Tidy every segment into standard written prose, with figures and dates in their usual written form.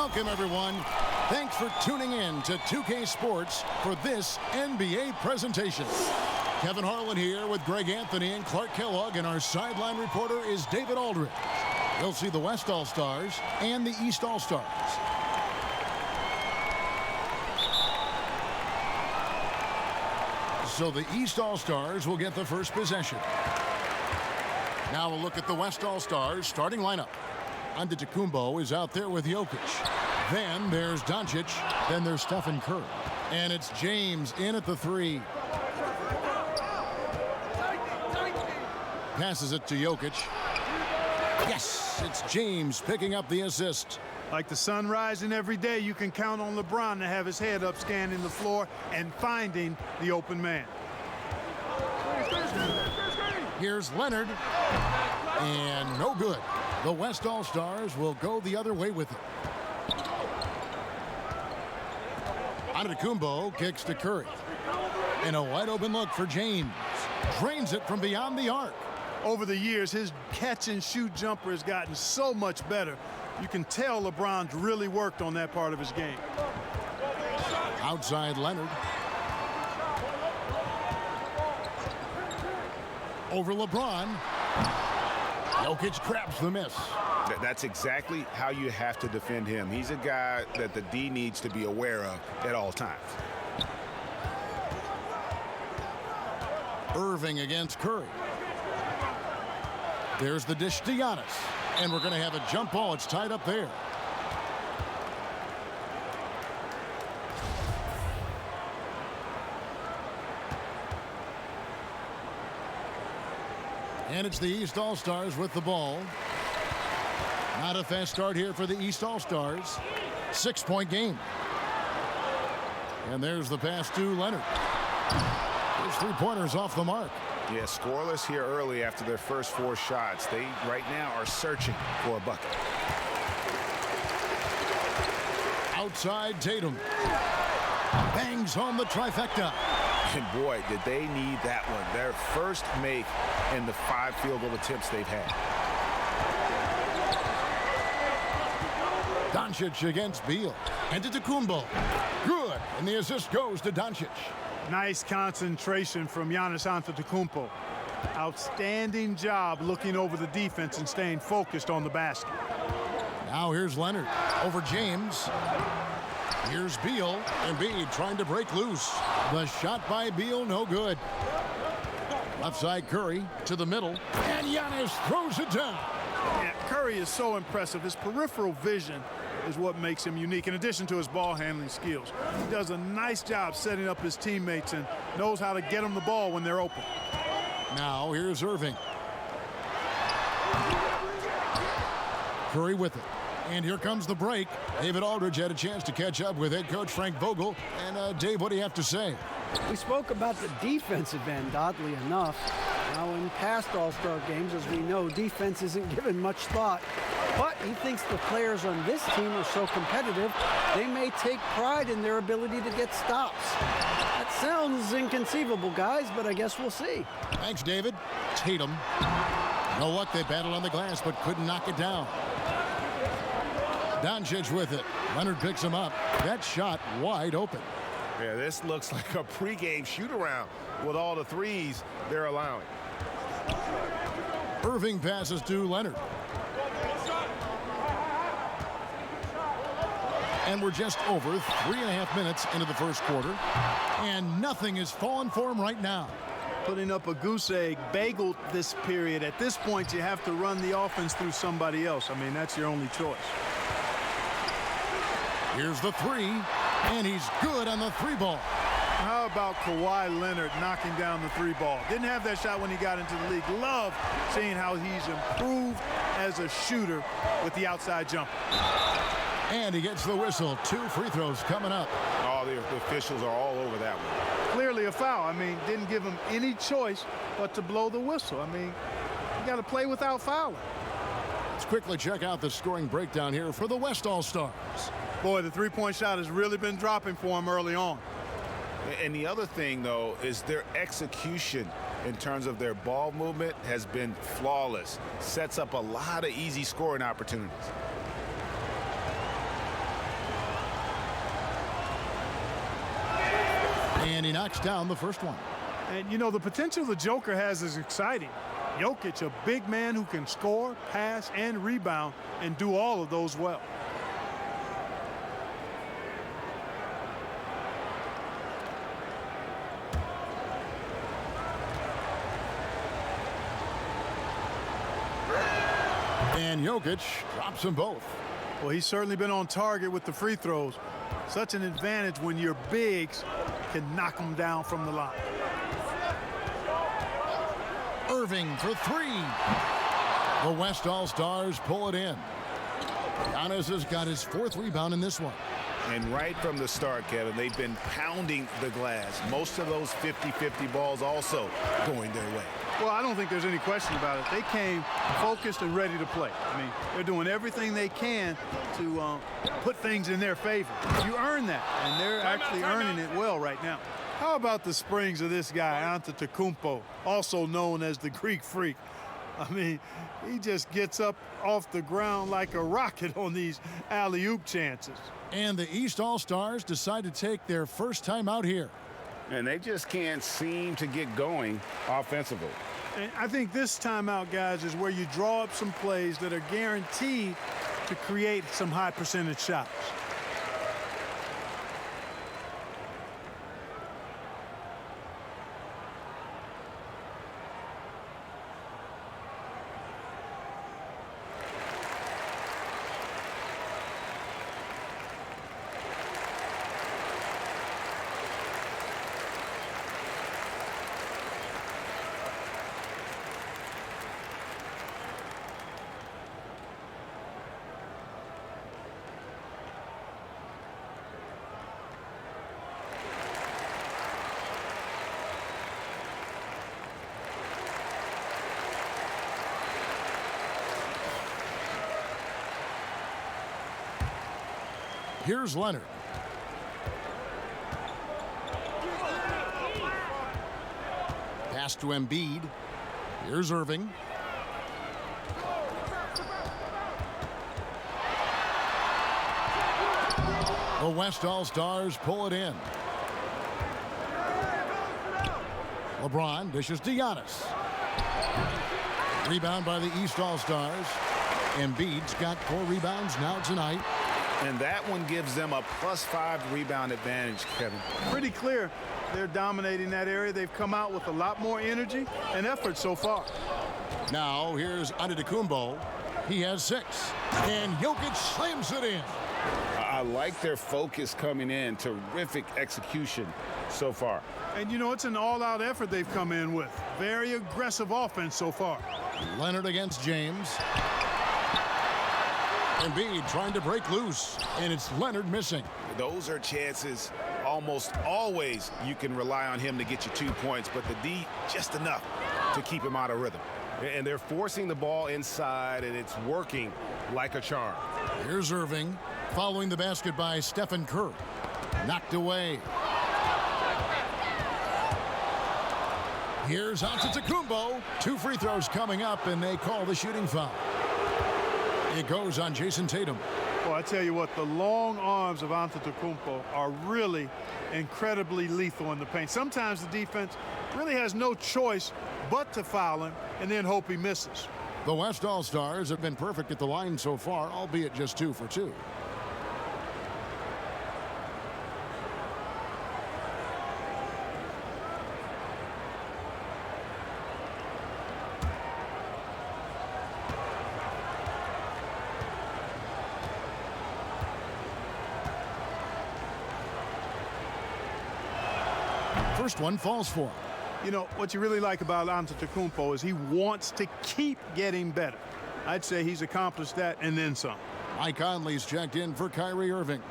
Welcome, everyone. Thanks for tuning in to 2K Sports for this NBA presentation. Kevin Harlan here with Greg Anthony and Clark Kellogg, and our sideline reporter is David Aldridge. You'll see the West All-Stars and the East All-Stars. So the East All-Stars will get the first possession. Now we'll look at the West All-Stars starting lineup. Antetokounmpo is out there with Jokic. Then there's Doncic. Then there's Stephen Curry. And it's James in at the three. Passes it to Jokic. Yes, it's James picking up the assist. Like the sun rising every day, you can count on LeBron to have his head up scanning the floor and finding the open man. Here's Leonard. And no good. The West All-Stars will go the other way with it. Antetokounmpo kicks to Curry. And a wide open look for James. Drains it from beyond the arc. Over the years, his catch-and-shoot jumper has gotten so much better. You can tell LeBron's really worked on that part of his game. Outside Leonard. Over LeBron. Jokic grabs the miss. That's exactly how you have to defend him. He's a guy that the D needs to be aware of at all times. Irving against Curry. There's the dish to Giannis. And we're going to have a jump ball. It's tied up there. And it's the East All-Stars with the ball. Not a fast start here for the East All-Stars. 6-point game. And there's the pass to Leonard. His three-pointers off the mark. Yeah, scoreless here early after their first 4 shots. They, right now, are searching for a bucket. Outside Tatum. Bangs home the trifecta. And boy, did they need that one. Their first make in the 5 field goal attempts they've had. Doncic against Beal. Antetokounmpo. Good. And the assist goes to Doncic. Nice concentration from Giannis Antetokounmpo. Outstanding job looking over the defense and staying focused on the basket. Now here's Leonard over James. Here's Beal. Embiid trying to break loose. The shot by Beal, no good. Left side Curry to the middle. And Giannis throws it down. Yeah, Curry is so impressive. His peripheral vision is what makes him unique, in addition to his ball handling skills. He does a nice job setting up his teammates and knows how to get them the ball when they're open. Now here's Irving. Curry with it. And here comes the break. David Aldridge had a chance to catch up with head coach Frank Vogel. And Dave, what do you have to say? We spoke about the defensive end, oddly enough. Now, in past All-Star games, as we know, defense isn't given much thought. But he thinks the players on this team are so competitive, they may take pride in their ability to get stops. That sounds inconceivable, guys, but I guess we'll see. Thanks, David. Tatum. No luck, they battled on the glass, but couldn't knock it down. Doncic with it. Leonard picks him up. That shot wide open. Yeah, this looks like a pregame shoot-around with all the threes they're allowing. Irving passes to Leonard. And we're just over 3.5 minutes into the first quarter. And nothing is falling for him right now. Putting up a goose egg bagel this period. At this point, you have to run the offense through somebody else. I mean, that's your only choice. Here's the three, and he's good on the 3 ball. How about Kawhi Leonard knocking down the 3 ball? Didn't have that shot when he got into the league. Love seeing how he's improved as a shooter with the outside jumper. And he gets the whistle. 2 free throws coming up. Oh, the officials are all over that one. Clearly a foul. I mean, didn't give him any choice but to blow the whistle. I mean, you got to play without fouling. Let's quickly check out the scoring breakdown here for the West All-Stars. Boy, the 3-point shot has really been dropping for him early on. And the other thing, though, is their execution in terms of their ball movement has been flawless. Sets up a lot of easy scoring opportunities. And he knocks down the first one. And, you know, the potential the Joker has is exciting. Jokic, a big man who can score, pass, and rebound, and do all of those well. And Jokic drops them both. Well, he's certainly been on target with the free throws. Such an advantage when your bigs can knock them down from the line. Irving for three. The West All-Stars pull it in. Giannis has got his fourth rebound in this one. And right from the start, Kevin, they've been pounding the glass. Most of those 50-50 balls also going their way. Well, I don't think there's any question about it. They came focused and ready to play. I mean, they're doing everything they can to put things in their favor. You earn that, and they're actually earning it well right now. How about the springs of this guy, Antetokounmpo, also known as the Greek Freak? I mean, he just gets up off the ground like a rocket on these alley-oop chances. And the East All-Stars decide to take their first time out here. And they just can't seem to get going offensively. And I think this timeout, guys, is where you draw up some plays that are guaranteed to create some high percentage shots. Here's Leonard. Pass to Embiid. Here's Irving. The West All-Stars pull it in. LeBron dishes to Giannis. Rebound by the East All-Stars. Embiid's got 4 rebounds now tonight. And that one gives them a +5 rebound advantage, Kevin. Pretty clear they're dominating that area. They've come out with a lot more energy and effort so far. Now here's Antetokounmpo. He has 6. And Jokic slams it in. I like their focus coming in. Terrific execution so far. And, you know, it's an all-out effort they've come in with. Very aggressive offense so far. Leonard against James. Embiid trying to break loose, and it's Leonard missing. Those are chances almost always you can rely on him to get you 2 points, but the D just enough to keep him out of rhythm. And they're forcing the ball inside, and it's working like a charm. Here's Irving, following the basket by Stephen Curry. Knocked away. Here's Antetokounmpo. 2 free throws coming up, and they call the shooting foul. It goes on Jayson Tatum. Well, I tell you what, the long arms of Antetokounmpo are really incredibly lethal in the paint. Sometimes the defense really has no choice but to foul him and then hope he misses. The West All-Stars have been perfect at the line so far, albeit just 2 for 2. First one falls for him. You know, what you really like about Antetokounmpo is he wants to keep getting better. I'd say he's accomplished that and then some. Mike Conley's checked in for Kyrie Irving.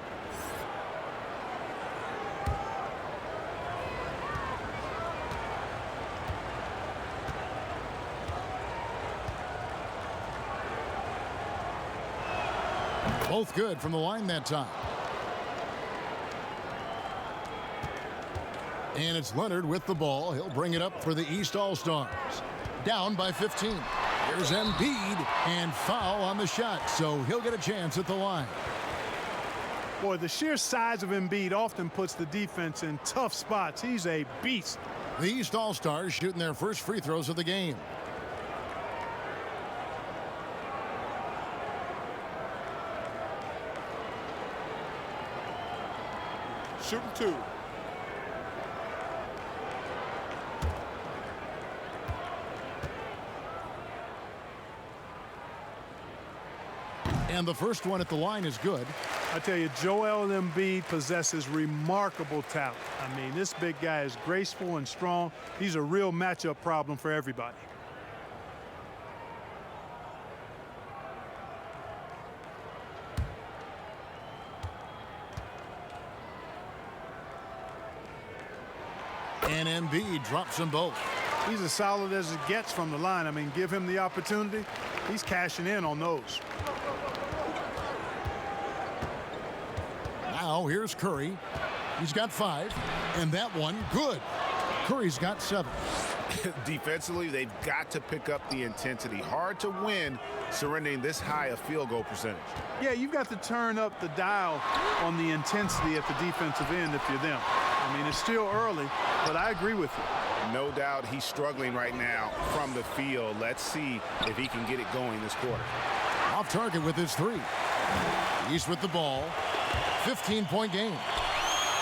Both good from the line that time. And it's Leonard with the ball. He'll bring it up for the East All-Stars. Down by 15. Here's Embiid, and foul on the shot, so he'll get a chance at the line. Boy, the sheer size of Embiid often puts the defense in tough spots. He's a beast. The East All-Stars shooting their first free throws of the game. Shooting 2. And the first one at the line is good. I tell you, Joel Embiid possesses remarkable talent. I mean, this big guy is graceful and strong. He's a real matchup problem for everybody. And Embiid drops them both. He's as solid as it gets from the line. I mean, give him the opportunity. He's cashing in on those. Now here's Curry. He's got 5. And that one, good. Curry's got 7. Defensively, they've got to pick up the intensity. Hard to win surrendering this high a field goal percentage. Yeah, you've got to turn up the dial on the intensity at the defensive end if you're them. I mean, it's still early, but I agree with you. No doubt he's struggling right now from the field. Let's see if he can get it going this quarter. Off target with his 3. East with the ball. 15-point game.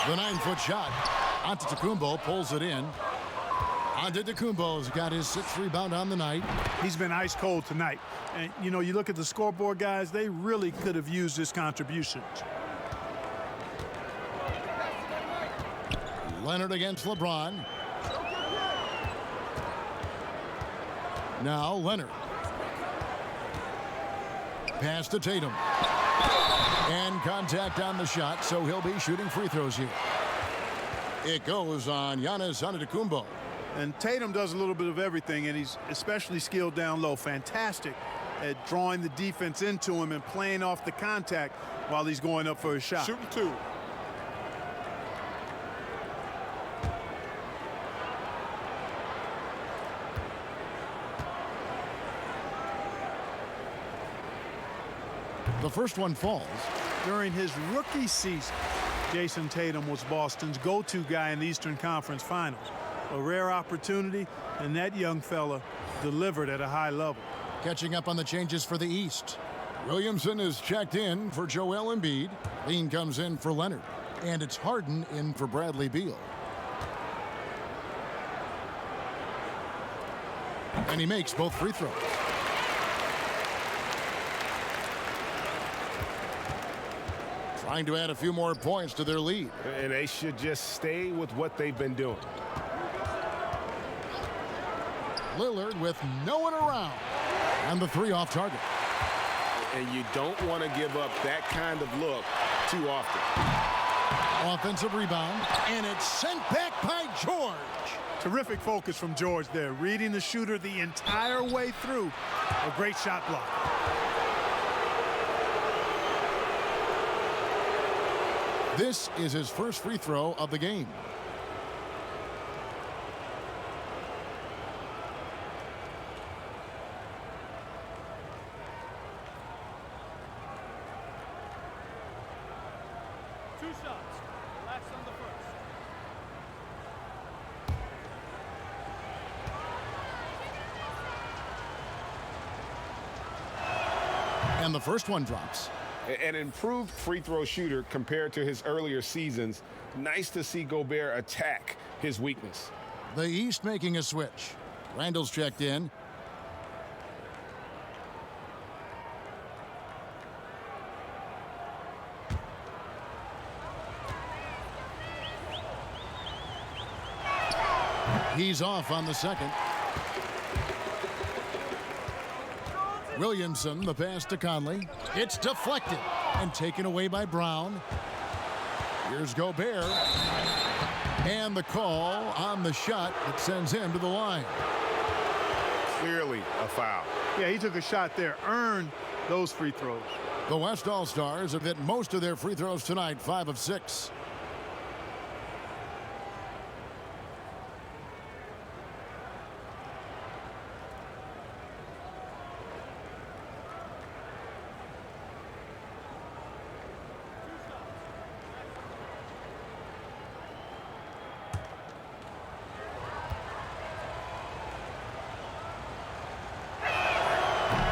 The 9-foot shot. Antetokounmpo pulls it in. Antetokounmpo's got his 6th rebound on the night. He's been ice cold tonight. And, you know, you look at the scoreboard, guys, they really could have used his contributions. Leonard against LeBron. Now Leonard. Pass to Tatum. And contact on the shot, so he'll be shooting free throws here. It goes on Giannis Antetokounmpo. And Tatum does a little bit of everything, and he's especially skilled down low. Fantastic at drawing the defense into him and playing off the contact while he's going up for his shot. Shooting 2. The first one falls. During his rookie season, Jayson Tatum was Boston's go-to guy in the Eastern Conference Finals. A rare opportunity, and that young fella delivered at a high level. Catching up on the changes for the East. Williamson is checked in for Joel Embiid. Lean comes in for Leonard. And it's Harden in for Bradley Beal. And he makes both free throws. Trying to add a few more points to their lead. And they should just stay with what they've been doing. Lillard with no one around. And the 3 off target. And you don't want to give up that kind of look too often. Offensive rebound. And it's sent back by George. Terrific focus from George there, reading the shooter the entire way through. A great shot block. This is his first free throw of the game. Two shots. Relax on the first. And the first one drops. An improved free throw shooter compared to his earlier seasons. Nice to see Gobert attack his weakness. The East making a switch. Randall's checked in. He's off on the second. Williamson, the pass to Conley. It's deflected and taken away by Brown. Here's Gobert. And the call on the shot that sends him to the line. Clearly a foul. Yeah, he took a shot there, earned those free throws. The West All-Stars have hit most of their free throws tonight, 5 of 6.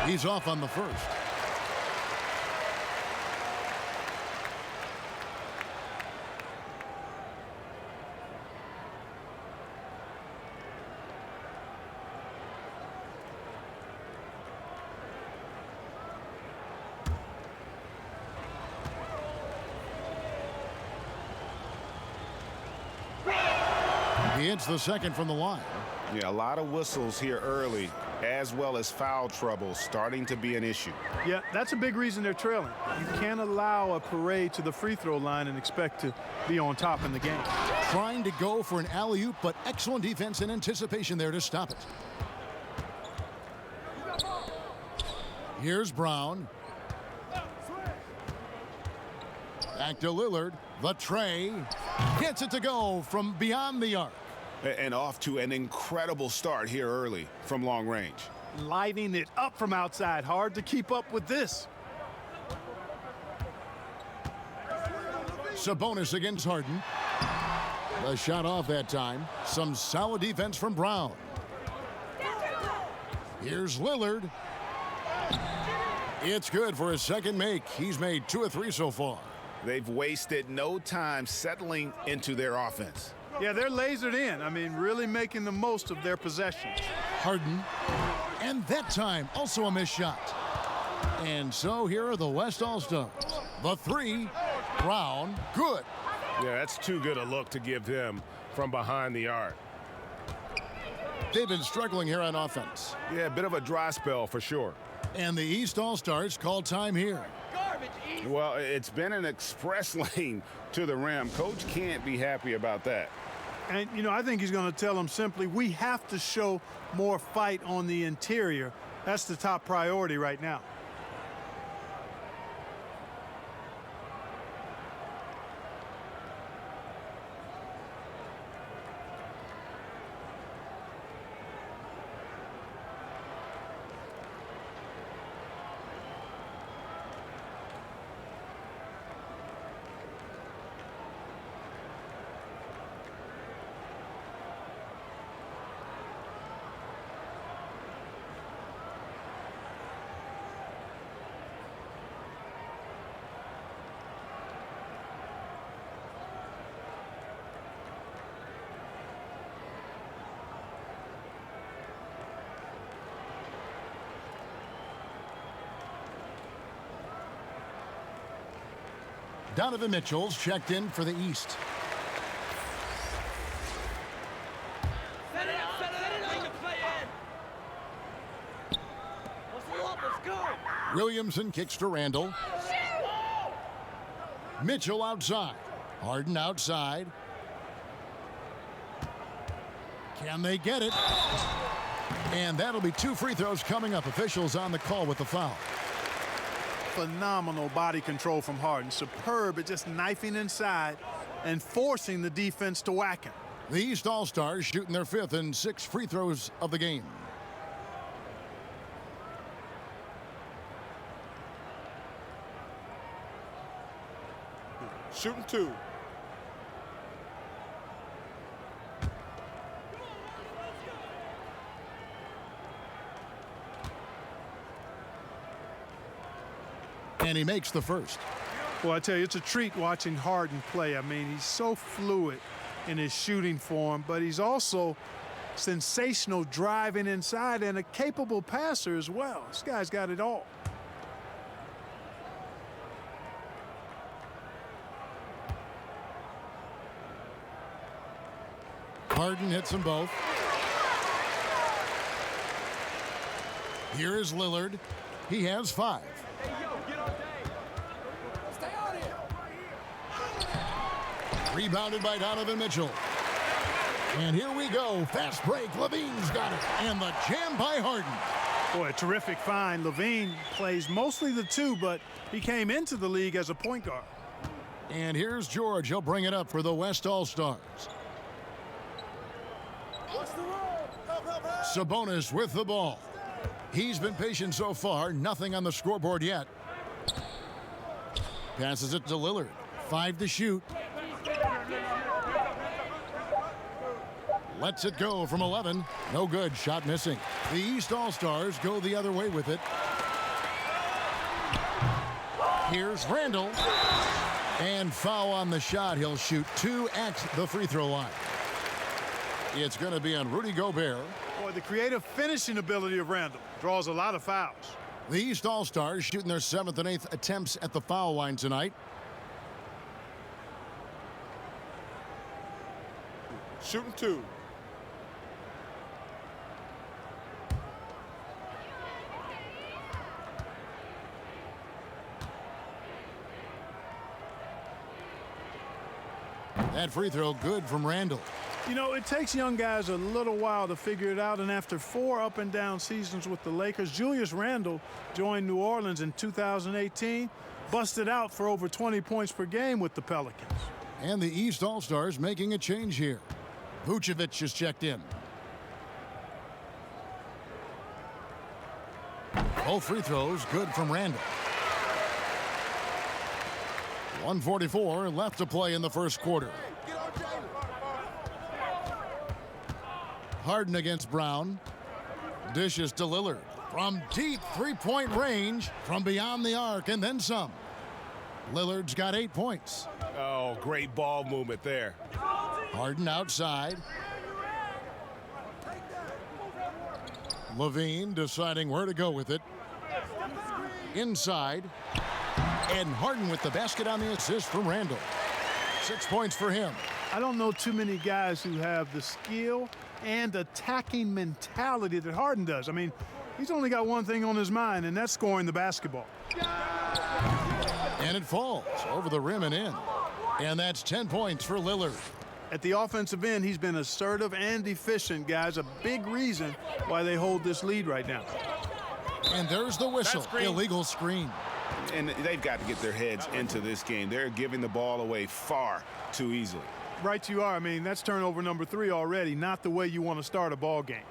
He's off on the first. He hits the second from the line. Yeah, a lot of whistles here early, as well as foul trouble starting to be an issue. Yeah, that's a big reason they're trailing. You can't allow a parade to the free throw line and expect to be on top in the game. Trying to go for an alley-oop, but excellent defense and anticipation there to stop it. Here's Brown. Back to Lillard. The tray. Gets it to go from beyond the arc. And off to an incredible start here early from long range. Lighting it up from outside. Hard to keep up with this. Sabonis against Harden. The shot off that time. Some solid defense from Brown. Here's Lillard. It's good for his second make. He's made 2 of 3 so far. They've wasted no time settling into their offense. Yeah, they're lasered in. I mean, really making the most of their possessions. Harden. And that time, also a missed shot. And so here are the West All-Stars. The three, Brown, good. Yeah, that's too good a look to give them from behind the arc. They've been struggling here on offense. Yeah, a bit of a dry spell for sure. And the East All-Stars call time here. Well, it's been an express lane to the rim. Coach can't be happy about that. And, you know, I think he's going to tell them simply, we have to show more fight on the interior. That's the top priority right now. Donovan Mitchell's checked in for the East. Set it to play in. Let's go. Williamson kicks to Randall. Mitchell outside. Harden outside. Can they get it? And that'll be 2 free throws coming up. Officials on the call with the foul. Phenomenal body control from Harden. Superb at just knifing inside and forcing the defense to whack him. The East All-Stars shooting their 5th and 6th free throws of the game. Shooting 2. And he makes the first. Well, I tell you, it's a treat watching Harden play. I mean, he's so fluid in his shooting form, but he's also sensational driving inside and a capable passer as well. This guy's got it all. Harden hits them both. Here is Lillard. He has 5. Rebounded by Donovan Mitchell. And here we go. Fast break. Levine's got it. And the jam by Harden. Boy, a terrific find. Levine plays mostly the 2, but he came into the league as a point guard. And here's George. He'll bring it up for the West All-Stars. Sabonis with the ball. He's been patient so far. Nothing on the scoreboard yet. Passes it to Lillard. 5 to shoot. Lets it go from 11. No good. Shot missing. The East All-Stars go the other way with it. Here's Randall. And foul on the shot. He'll shoot 2 at the free throw line. It's going to be on Rudy Gobert. Boy, the creative finishing ability of Randall draws a lot of fouls. The East All-Stars shooting their 7th and 8th attempts at the foul line tonight. Shooting 2. That free throw good from Randall. You know, it takes young guys a little while to figure it out, and after 4 up and down seasons with the Lakers, Julius Randle joined New Orleans in 2018, busted out for over 20 points per game with the Pelicans. And the East All-Stars making a change here. Vucevic is checked in. Both free throws good from Randall. 1:44 left to play in the first quarter. Harden against Brown. Dishes to Lillard. From deep three-point range, from beyond the arc, and then some. Lillard's got 8 points. Oh, great ball movement there. Harden outside. Levine deciding where to go with it. Inside. And Harden with the basket on the assist from Randall. 6 points for him. I don't know too many guys who have the skill and attacking mentality that Harden does. I mean, he's only got one thing on his mind, and that's scoring the basketball. And it falls over the rim and in. And that's 10 points for Lillard. At the offensive end, he's been assertive and efficient, guys. A big reason why they hold this lead right now. And there's the whistle. Illegal screen. And they've got to get their heads into this game. They're giving the ball away far too easily. Right you are. I mean, that's turnover number 3 already. Not the way you want to start a ball game.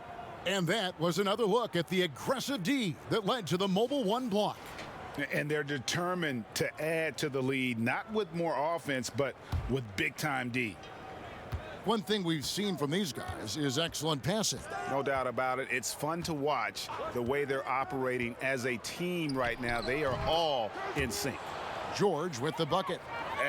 And that was another look at the aggressive D that led to the mobile 1 block. And they're determined to add to the lead, not with more offense, but with big-time D. One thing we've seen from these guys is excellent passing. No doubt about it. It's fun to watch the way they're operating as a team right now. They are all in sync. George with the bucket.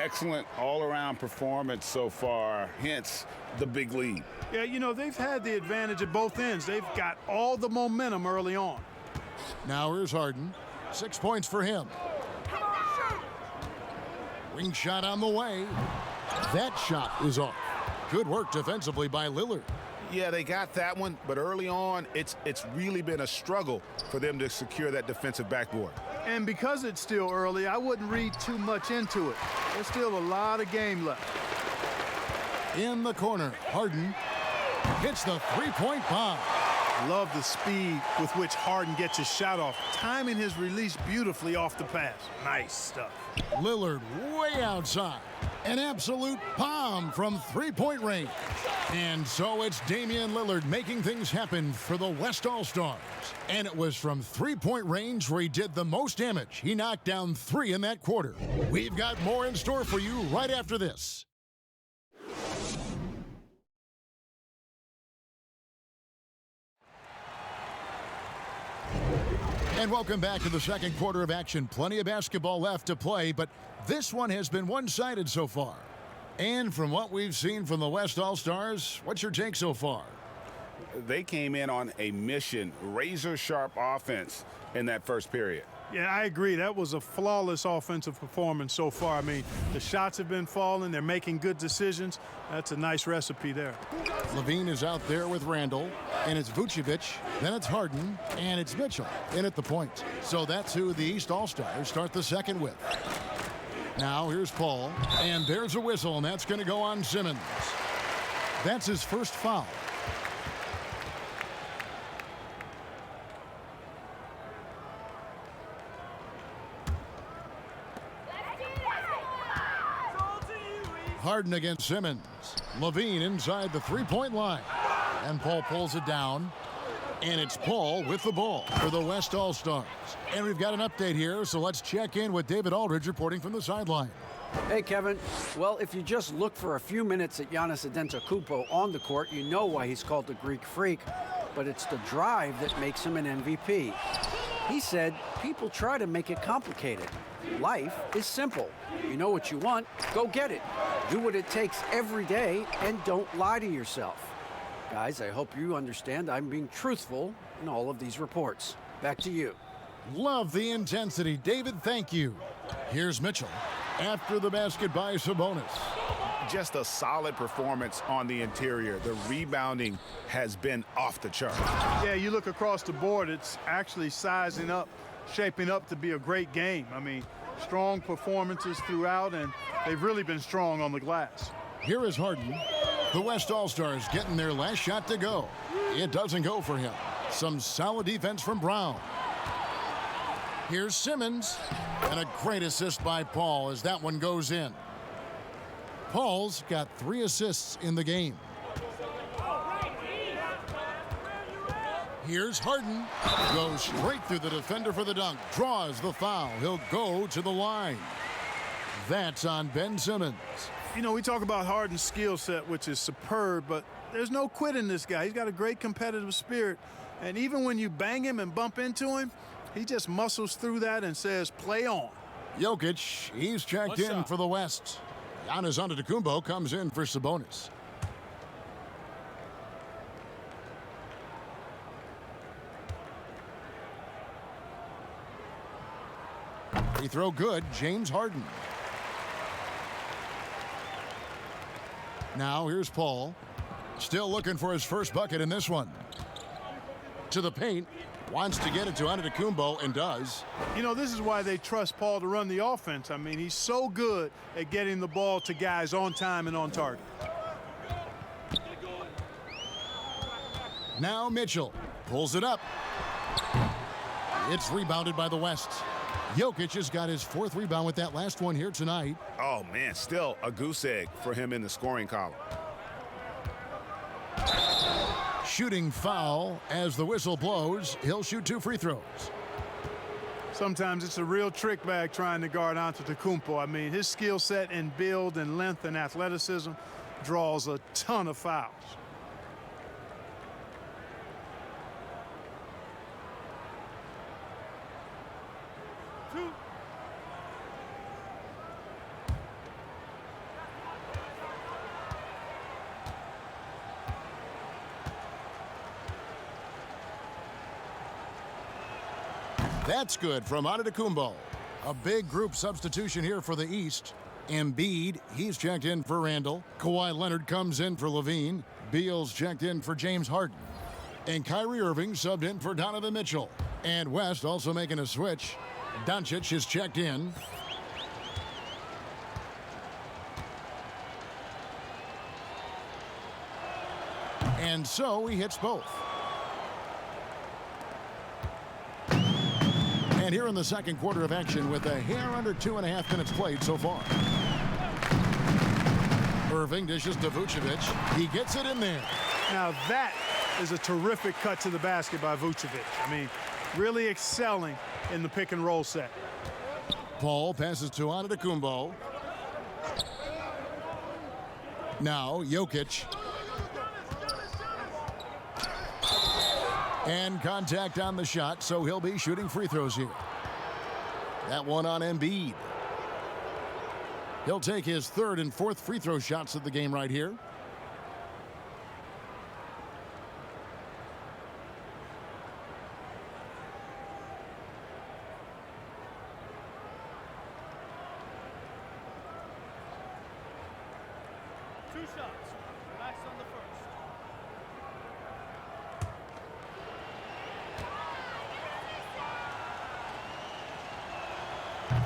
Excellent all-around performance so far, hence the big lead. Yeah, you know, they've had the advantage at both ends. They've got all the momentum early on. Now here's Harden. 6 points for him. Wing shot on the way. That shot is off. Good work defensively by Lillard. Yeah, they got that one, but early on, it's really been a struggle for them to secure that defensive backboard. And because it's still early, I wouldn't read too much into it. There's still a lot of game left. In the corner, Harden hits the three-point bomb. Love the speed with which Harden gets his shot off, timing his release beautifully off the pass. Nice stuff. Lillard way outside. An absolute bomb from three-point range. And so it's Damian Lillard making things happen for the West All-Stars. And it was from three-point range where he did the most damage. He knocked down 3 in that quarter. We've got more in store for you right after this. And welcome back to the second quarter of action. Plenty of basketball left to play, but this one has been one-sided so far. And from what we've seen from the West All-Stars, what's your take so far? They came in on a mission, razor-sharp offense in that first period. Yeah, I agree. That was a flawless offensive performance so far. I mean, the shots have been falling. They're making good decisions. That's a nice recipe there. Levine is out there with Randall, and it's Vucevic, then it's Harden, and it's Mitchell in at the point. So that's who the East All-Stars start the second with. Now here's Paul, and there's a whistle, and that's going to go on Simmons. That's his first foul. Harden against Simmons. Levine inside the three-point line. And Paul pulls it down. And it's Paul with the ball for the West All-Stars. And we've got an update here, so let's check in with David Aldridge reporting from the sideline. Hey, Kevin. Well, if you just look for a few minutes at Giannis Antetokounmpo on the court, you know why he's called the Greek Freak. But it's the drive that makes him an MVP. He said, people try to make it complicated. Life is simple. You know what you want, go get it. Do what it takes every day and don't lie to yourself. Guys, I hope you understand I'm being truthful in all of these reports. Back to you. Love the intensity. David, thank you. Here's Mitchell after the basket by Sabonis. Just a solid performance on the interior. The rebounding has been off the chart. Yeah, you look across the board, it's actually sizing up, shaping up to be a great game. I mean, strong performances throughout, and they've really been strong on the glass. Here is Harden. The West All-Stars getting their last shot to go. It doesn't go for him. Some solid defense from Brown. Here's Simmons. And a great assist by Paul as that one goes in. Paul's got 3 assists in the game. Here's Harden. Goes straight through the defender for the dunk. Draws the foul. He'll go to the line. That's on Ben Simmons. You know, we talk about Harden's skill set, which is superb, but there's no quit in this guy. He's got a great competitive spirit. And even when you bang him and bump into him, he just muscles through that and says, play on. Jokic, he's checked in for the West. Giannis Antetokounmpo comes in for Sabonis. Free throw good, James Harden. Now here's Paul. Still looking for his first bucket in this one. To the paint. Wants to get it to Antetokounmpo and does. You know, this is why they trust Paul to run the offense. I mean, he's so good at getting the ball to guys on time and on target. Now Mitchell pulls it up. It's rebounded by the West. Jokic has got his 4th rebound with that last one here tonight. Oh, man, still a goose egg for him in the scoring column. Shooting foul as the whistle blows. He'll shoot 2 free throws. Sometimes it's a real trick bag trying to guard Antetokounmpo. I mean, his skill set in build and length and athleticism draws a ton of fouls. That's good from Antetokounmpo. A big group substitution here for the East. Embiid, he's checked in for Randall. Kawhi Leonard comes in for Levine. Beal's checked in for James Harden. And Kyrie Irving subbed in for Donovan Mitchell. And West also making a switch. Doncic is checked in. And so he hits both. And here in the second quarter of action with a hair under 2.5 minutes played so far. Irving dishes to Vucevic. He gets it in there. Now that is a terrific cut to the basket by Vucevic. I mean, really excelling in the pick and roll set. Paul passes to Antetokounmpo. Now Jokic. And contact on the shot, so he'll be shooting free throws here. That one on Embiid. He'll take his 3rd and 4th free throw shots of the game right here. Two shots. Relax on the first.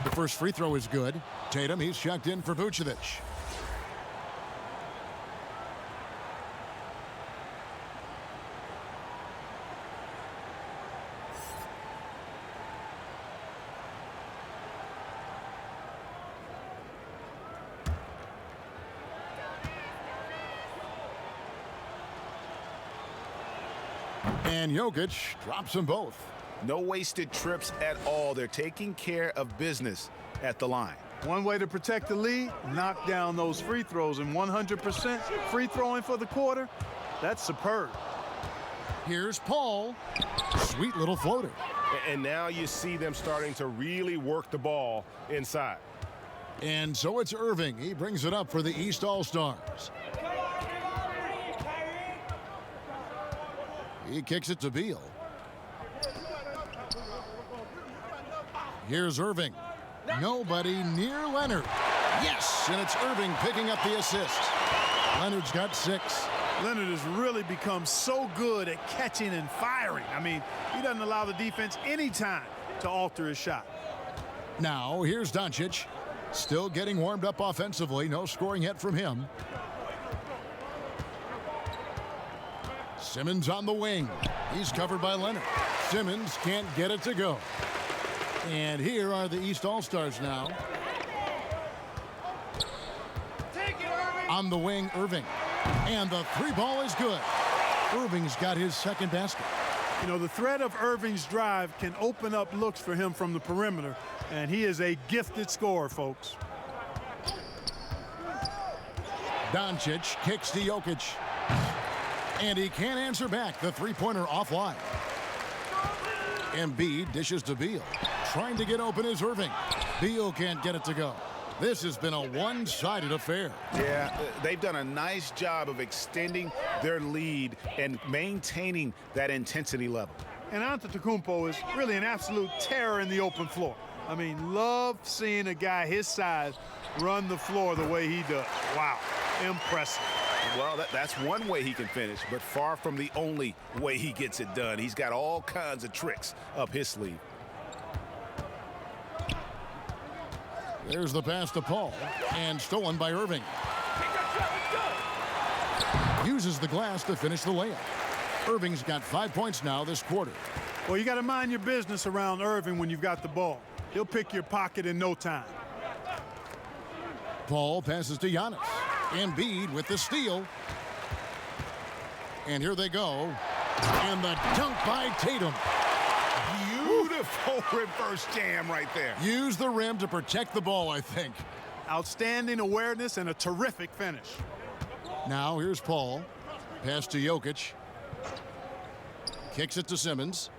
The first free throw is good. Tatum, he's checked in for Vucevic. And Jokic drops them both. No wasted trips at all. They're taking care of business at the line. One way to protect the lead, knock down those free throws, and 100% free throwing for the quarter, that's superb. Here's Paul. Sweet little floater. And now you see them starting to really work the ball inside. And so it's Irving. He brings it up for the East All-Stars. He kicks it to Beal. Here's Irving. Nobody near Leonard. Yes, and it's Irving picking up the assist. Leonard's got 6. Leonard has really become so good at catching and firing. I mean, he doesn't allow the defense any time to alter his shot. Now, here's Doncic. Still getting warmed up offensively. No scoring yet from him. Simmons on the wing. He's covered by Leonard. Simmons can't get it to go. And here are the East All-Stars now. On the wing, Irving. And the 3-ball is good. Irving's got his second basket. You know, the threat of Irving's drive can open up looks for him from the perimeter, and he is a gifted scorer, folks. Doncic kicks to Jokic. And he can't answer back. The three-pointer offline. Embiid dishes to Beal. Trying to get open is Irving. Beal can't get it to go. This has been a one-sided affair. Yeah, they've done a nice job of extending their lead and maintaining that intensity level. And Antetokounmpo is really an absolute terror in the open floor. I mean, love seeing a guy his size run the floor the way he does. Wow, impressive. Well, that's one way he can finish, but far from the only way he gets it done. He's got all kinds of tricks up his sleeve. There's the pass to Paul, and stolen by Irving. Uses the glass to finish the layup. Irving's got 5 points now this quarter. Well, you got to mind your business around Irving when you've got the ball. He'll pick your pocket in no time. Paul passes to Giannis. Embiid with the steal. And here they go. And the dunk by Tatum. Beautiful reverse jam right there. Use the rim to protect the ball, I think. Outstanding awareness and a terrific finish. Now here's Paul. Pass to Jokic. Kicks it to Simmons.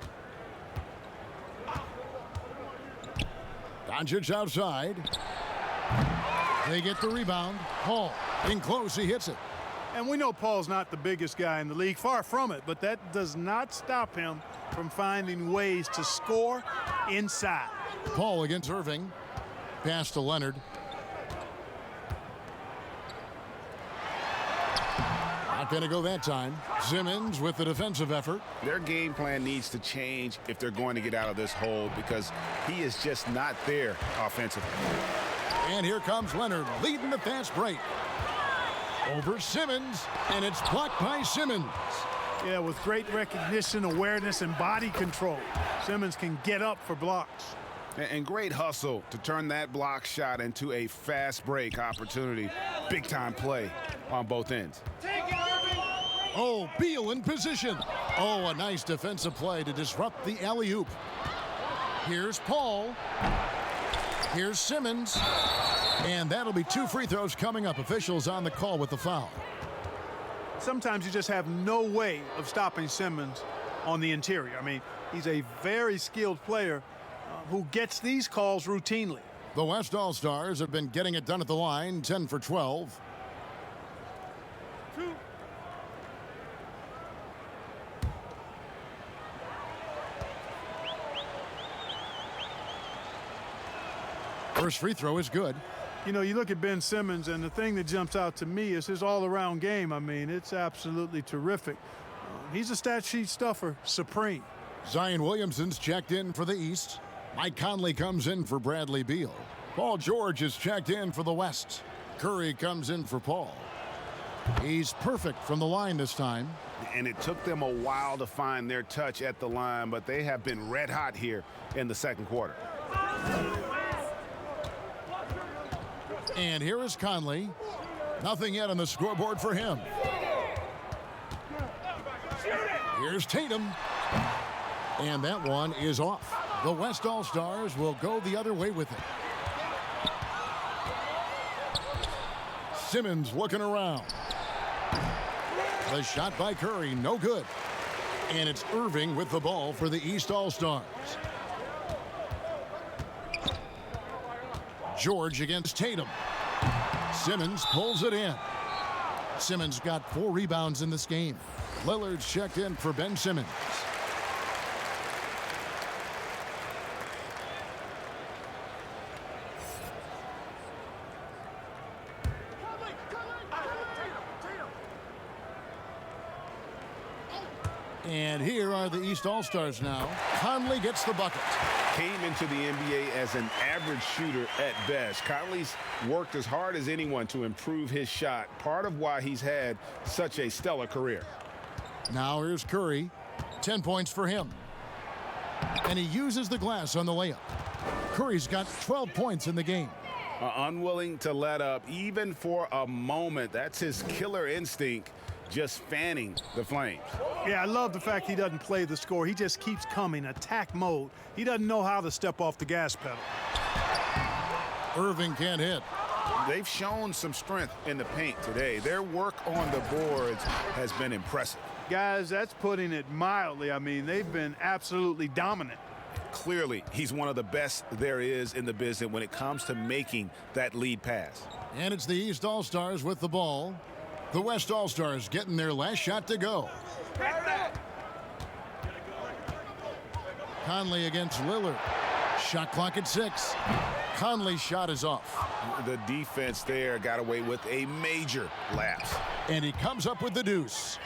Doncic outside. They get the rebound. Paul in close, he hits it. And we know Paul's not the biggest guy in the league, far from it, but that does not stop him from finding ways to score inside. Paul against Irving. Pass to Leonard. Not going to go that time. Simmons with the defensive effort. Their game plan needs to change if they're going to get out of this hole because he is just not there offensively. And here comes Leonard leading the fast break. Over Simmons, and it's blocked by Simmons. Yeah, with great recognition, awareness, and body control, Simmons can get up for blocks. And great hustle to turn that block shot into a fast break opportunity. Big time play on both ends. Oh, Beal in position. Oh, a nice defensive play to disrupt the alley-oop. Here's Paul. Here's Simmons. And that'll be 2 free throws coming up. Officials on the call with the foul. Sometimes you just have no way of stopping Simmons on the interior. I mean, he's a very skilled player who gets these calls routinely. The West All-Stars have been getting it done at the line, 10 for 12. First free throw is good. You know, you look at Ben Simmons, and the thing that jumps out to me is his all-around game. I mean, it's absolutely terrific. He's a stat sheet stuffer, supreme. Zion Williamson's checked in for the East. Mike Conley comes in for Bradley Beal. Paul George is checked in for the West. Curry comes in for Paul. He's perfect from the line this time. And it took them a while to find their touch at the line, but they have been red hot here in the second quarter. And here is Conley. Nothing yet on the scoreboard for him. Here's Tatum. And that one is off. The West All-Stars will go the other way with it. Simmons looking around. The shot by Curry, no good. And it's Irving with the ball for the East All-Stars. George against Tatum. Simmons pulls it in. Simmons got 4 rebounds in this game. Lillard's checked in for Ben Simmons. And here are the East All-Stars now. Conley gets the bucket. Came into the NBA as an average shooter at best. Conley's worked as hard as anyone to improve his shot, part of why he's had such a stellar career. Now here's Curry. 10 points for him. And he uses the glass on the layup. Curry's got 12 points in the game. Unwilling to let up even for a moment. That's his killer instinct, just fanning the flames. Yeah, I love the fact he doesn't play the score. He just keeps coming, attack mode. He doesn't know how to step off the gas pedal. Irving can't hit. They've shown some strength in the paint today. Their work on the boards has been impressive. Guys, that's putting it mildly. I mean, they've been absolutely dominant. Clearly, he's one of the best there is in the business when it comes to making that lead pass. And it's the East All-Stars with the ball. The West All-Stars getting their last shot to go. Conley against Lillard. Shot clock at 6. Conley's shot is off. The defense there got away with a major lapse. And he comes up with the deuce.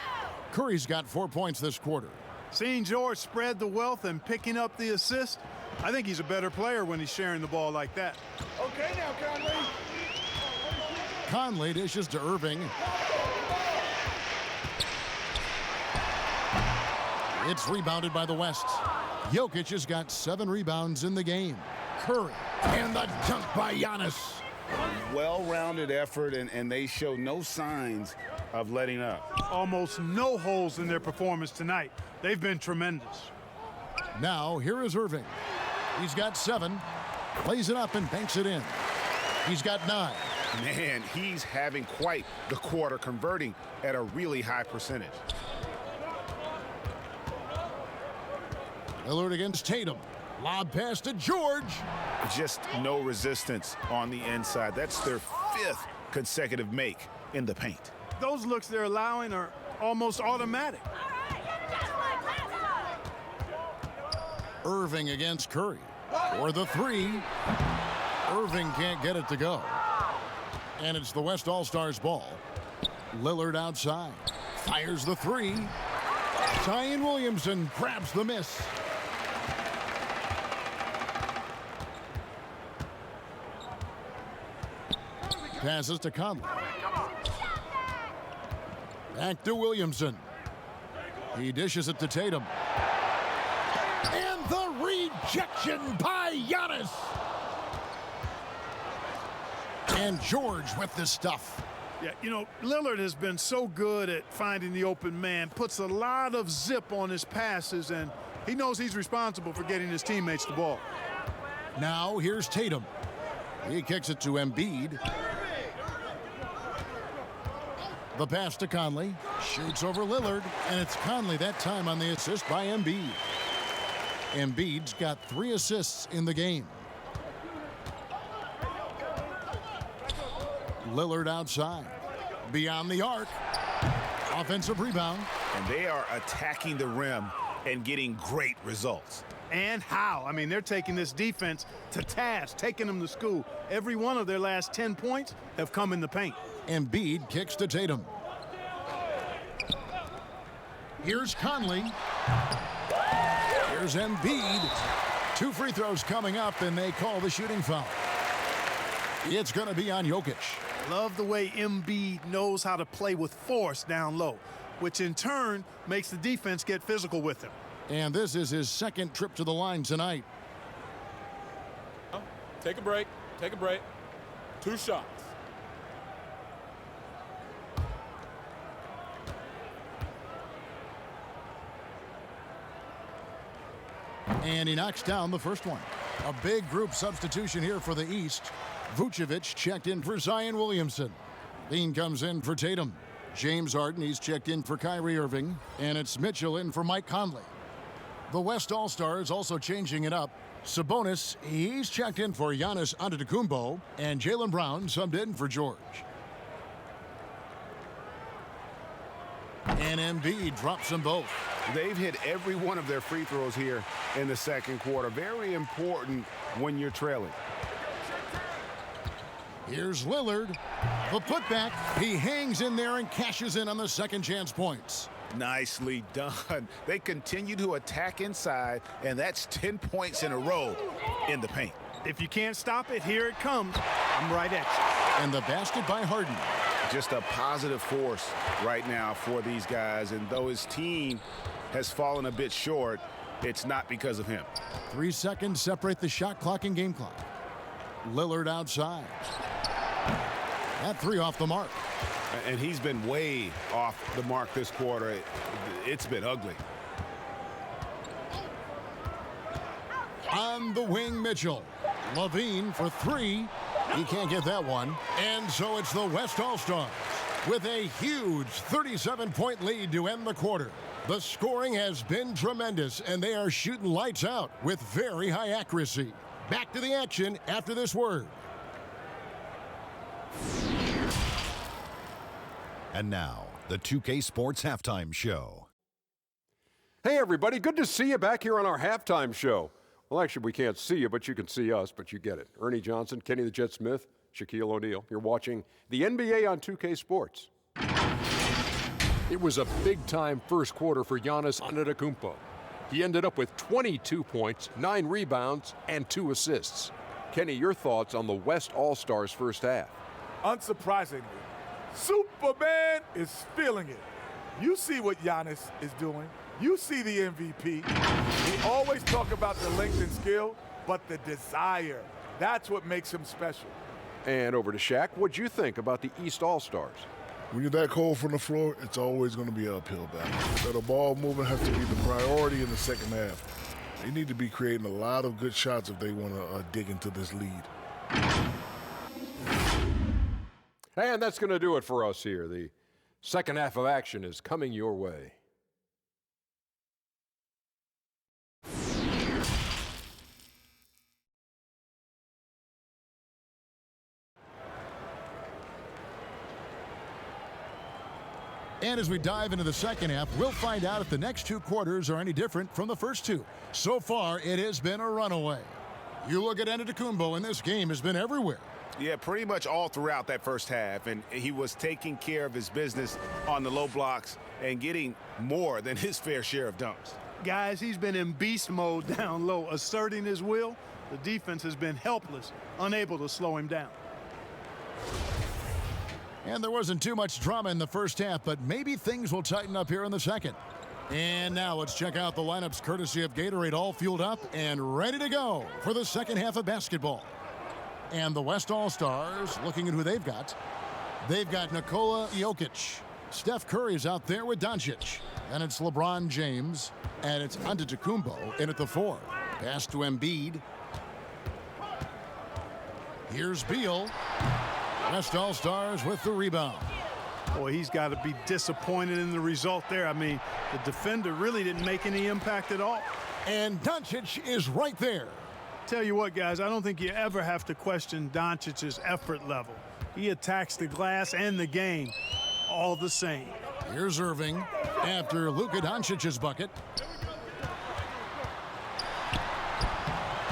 Curry's got 4 points this quarter. Seeing George spread the wealth and picking up the assist, I think he's a better player when he's sharing the ball like that. Okay now, Conley. Conley dishes to Irving. It's rebounded by the West. Jokic has got 7 rebounds in the game. Curry and the dunk by Giannis. Well-rounded effort, and they show no signs of letting up. Almost no holes in their performance tonight. They've been tremendous. Now, here is Irving. He's got 7. Plays it up and banks it in. He's got 9. Man, he's having quite the quarter, converting at a really high percentage. Lillard against Tatum. Lob pass to George. Just no resistance on the inside. That's their 5th consecutive make in the paint. Those looks they're allowing are almost automatic. Irving against Curry. For the 3. Irving can't get it to go. And it's the West All-Stars ball. Lillard outside. Fires the 3. Zion Williamson grabs the miss. Passes to Conley. Back to Williamson. He dishes it to Tatum. And the rejection by Giannis. And George with the stuff. Yeah, you know, Lillard has been so good at finding the open man, puts a lot of zip on his passes, and he knows he's responsible for getting his teammates the ball. Now here's Tatum. He kicks it to Embiid. The pass to Conley. Shoots over Lillard, and it's Conley that time on the assist by Embiid. Embiid's got 3 assists in the game. Lillard outside. Beyond the arc. Offensive rebound. And they are attacking the rim and getting great results. And how? I mean, they're taking this defense to task, taking them to school. Every one of their last 10 points have come in the paint. Embiid kicks to Tatum. Here's Conley. Here's Embiid. 2 free throws coming up, and they call the shooting foul. It's going to be on Jokic. Love the way Embiid knows how to play with force down low, which in turn makes the defense get physical with him. And this is his 2nd trip to the line tonight. Take a break. Take a break. 2 shots. And he knocks down the first one. A big group substitution here for the East. Vucevic checked in for Zion Williamson. Lean comes in for Tatum. James Harden, he's checked in for Kyrie Irving. And it's Mitchell in for Mike Conley. The West All-Stars also changing it up. Sabonis, he's checked in for Giannis Antetokounmpo. And Jaylen Brown subbed in for George. And Embiid drops them both. They've hit every one of their free throws here in the second quarter. Very important when you're trailing. Here's Lillard. The putback. He hangs in there and cashes in on the second chance points. Nicely done. They continue to attack inside, and that's 10 points in a row in the paint. If you can't stop it, here it comes. I'm right at you. And the basket by Harden. Just a positive force right now for these guys, and though his team has fallen a bit short, it's not because of him. 3 seconds separate the shot clock and game clock. Lillard outside. That three off the mark. And he's been way off the mark this quarter. It's been ugly. On the wing, Mitchell. Levine for three. He can't get that one. And so it's the West All-Stars with a huge 37-point lead to end the quarter. The scoring has been tremendous, and they are shooting lights out with very high accuracy. Back to the action after this word. And now, the 2K Sports Halftime Show. Hey, everybody. Good to see you back here on our halftime show. Well, actually, we can't see you, but you can see us, but you get it. Ernie Johnson, Kenny the Jet Smith, Shaquille O'Neal. You're watching the NBA on 2K Sports. It was a big-time first quarter for Giannis Antetokounmpo. He ended up with 22 points, 9 rebounds, and 2 assists. Kenny, your thoughts on the West All-Stars first half? Unsurprisingly, Superman is feeling it. You see what Giannis is doing. You see the MVP. We always talk about the length and skill, but the desire, that's what makes him special. And over to Shaq. What'd you think about the East All-Stars? When you're that cold from the floor, it's always going to be an uphill battle. So the ball movement has to be the priority in the second half. They need to be creating a lot of good shots if they want to dig into this lead. And that's going to do it for us here. The second half of action is coming your way. And as we dive into the second half, we'll find out if the next 2 quarters are any different from the first 2. So far, it has been a runaway. You look at Antetokounmpo, and this game has been everywhere. Yeah, pretty much all throughout that first half, and he was taking care of his business on the low blocks and getting more than his fair share of dunks. Guys, he's been in beast mode down low, asserting his will. The defense has been helpless, unable to slow him down. And there wasn't too much drama in the first half, but maybe things will tighten up here in the second. And now let's check out the lineups courtesy of Gatorade, all fueled up and ready to go for the second half of basketball. And the West All-Stars, looking at who they've got. They've got Nikola Jokic. Steph Curry's out there with Doncic. Then it's LeBron James, and it's Antetokounmpo in at the 4. Pass to Embiid. Here's Beal. West All-Stars with the rebound. Boy, he's got to be disappointed in the result there. I mean, the defender really didn't make any impact at all. And Doncic is right there. Tell you what, guys, I don't think you ever have to question Doncic's effort level. He attacks the glass and the game all the same. Here's Irving after Luka Doncic's bucket.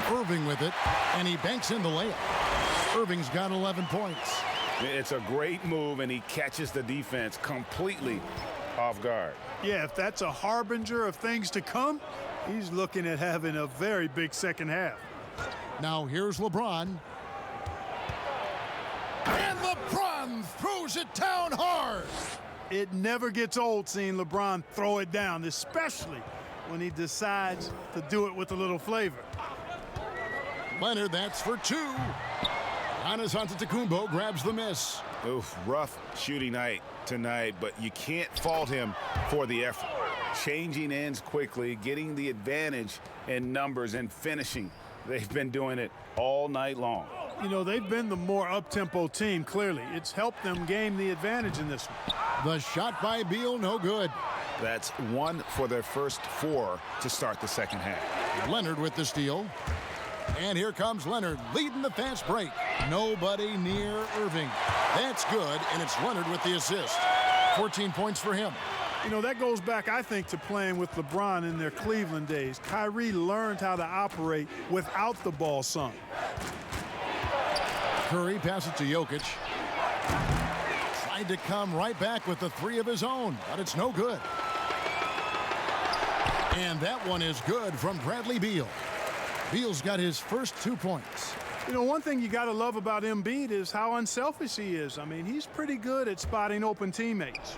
Irving with it, and he banks in the layup. Irving's got 11 points. It's a great move, and he catches the defense completely off guard. Yeah, if that's a harbinger of things to come, he's looking at having a very big second half. Now here's LeBron. And LeBron throws it down hard. It never gets old seeing LeBron throw it down, especially when he decides to do it with a little flavor. Leonard, that's for 2. Giannis Antetokounmpo grabs the miss. Oof, rough shooting night tonight, but you can't fault him for the effort. changing ends quickly, getting the advantage in numbers and finishing. They've been doing it all night long. You know, they've been the more up-tempo team, clearly. It's helped them gain the advantage in this one. The shot by Beal, no good. That's 1 for their first 4 to start the second half. Leonard with the steal. And here comes Leonard leading the fast break. Nobody near Irving. That's good, and it's Leonard with the assist. 14 points for him. You know, that goes back, I think, to playing with LeBron in their Cleveland days. Kyrie learned how to operate without the ball some. Curry passes to Jokic. Tried to come right back with the 3 of his own, but it's no good. And that one is good from Bradley Beal. Beal's got his first 2 points. You know, one thing you got to love about Embiid is how unselfish he is. I mean, he's pretty good at spotting open teammates.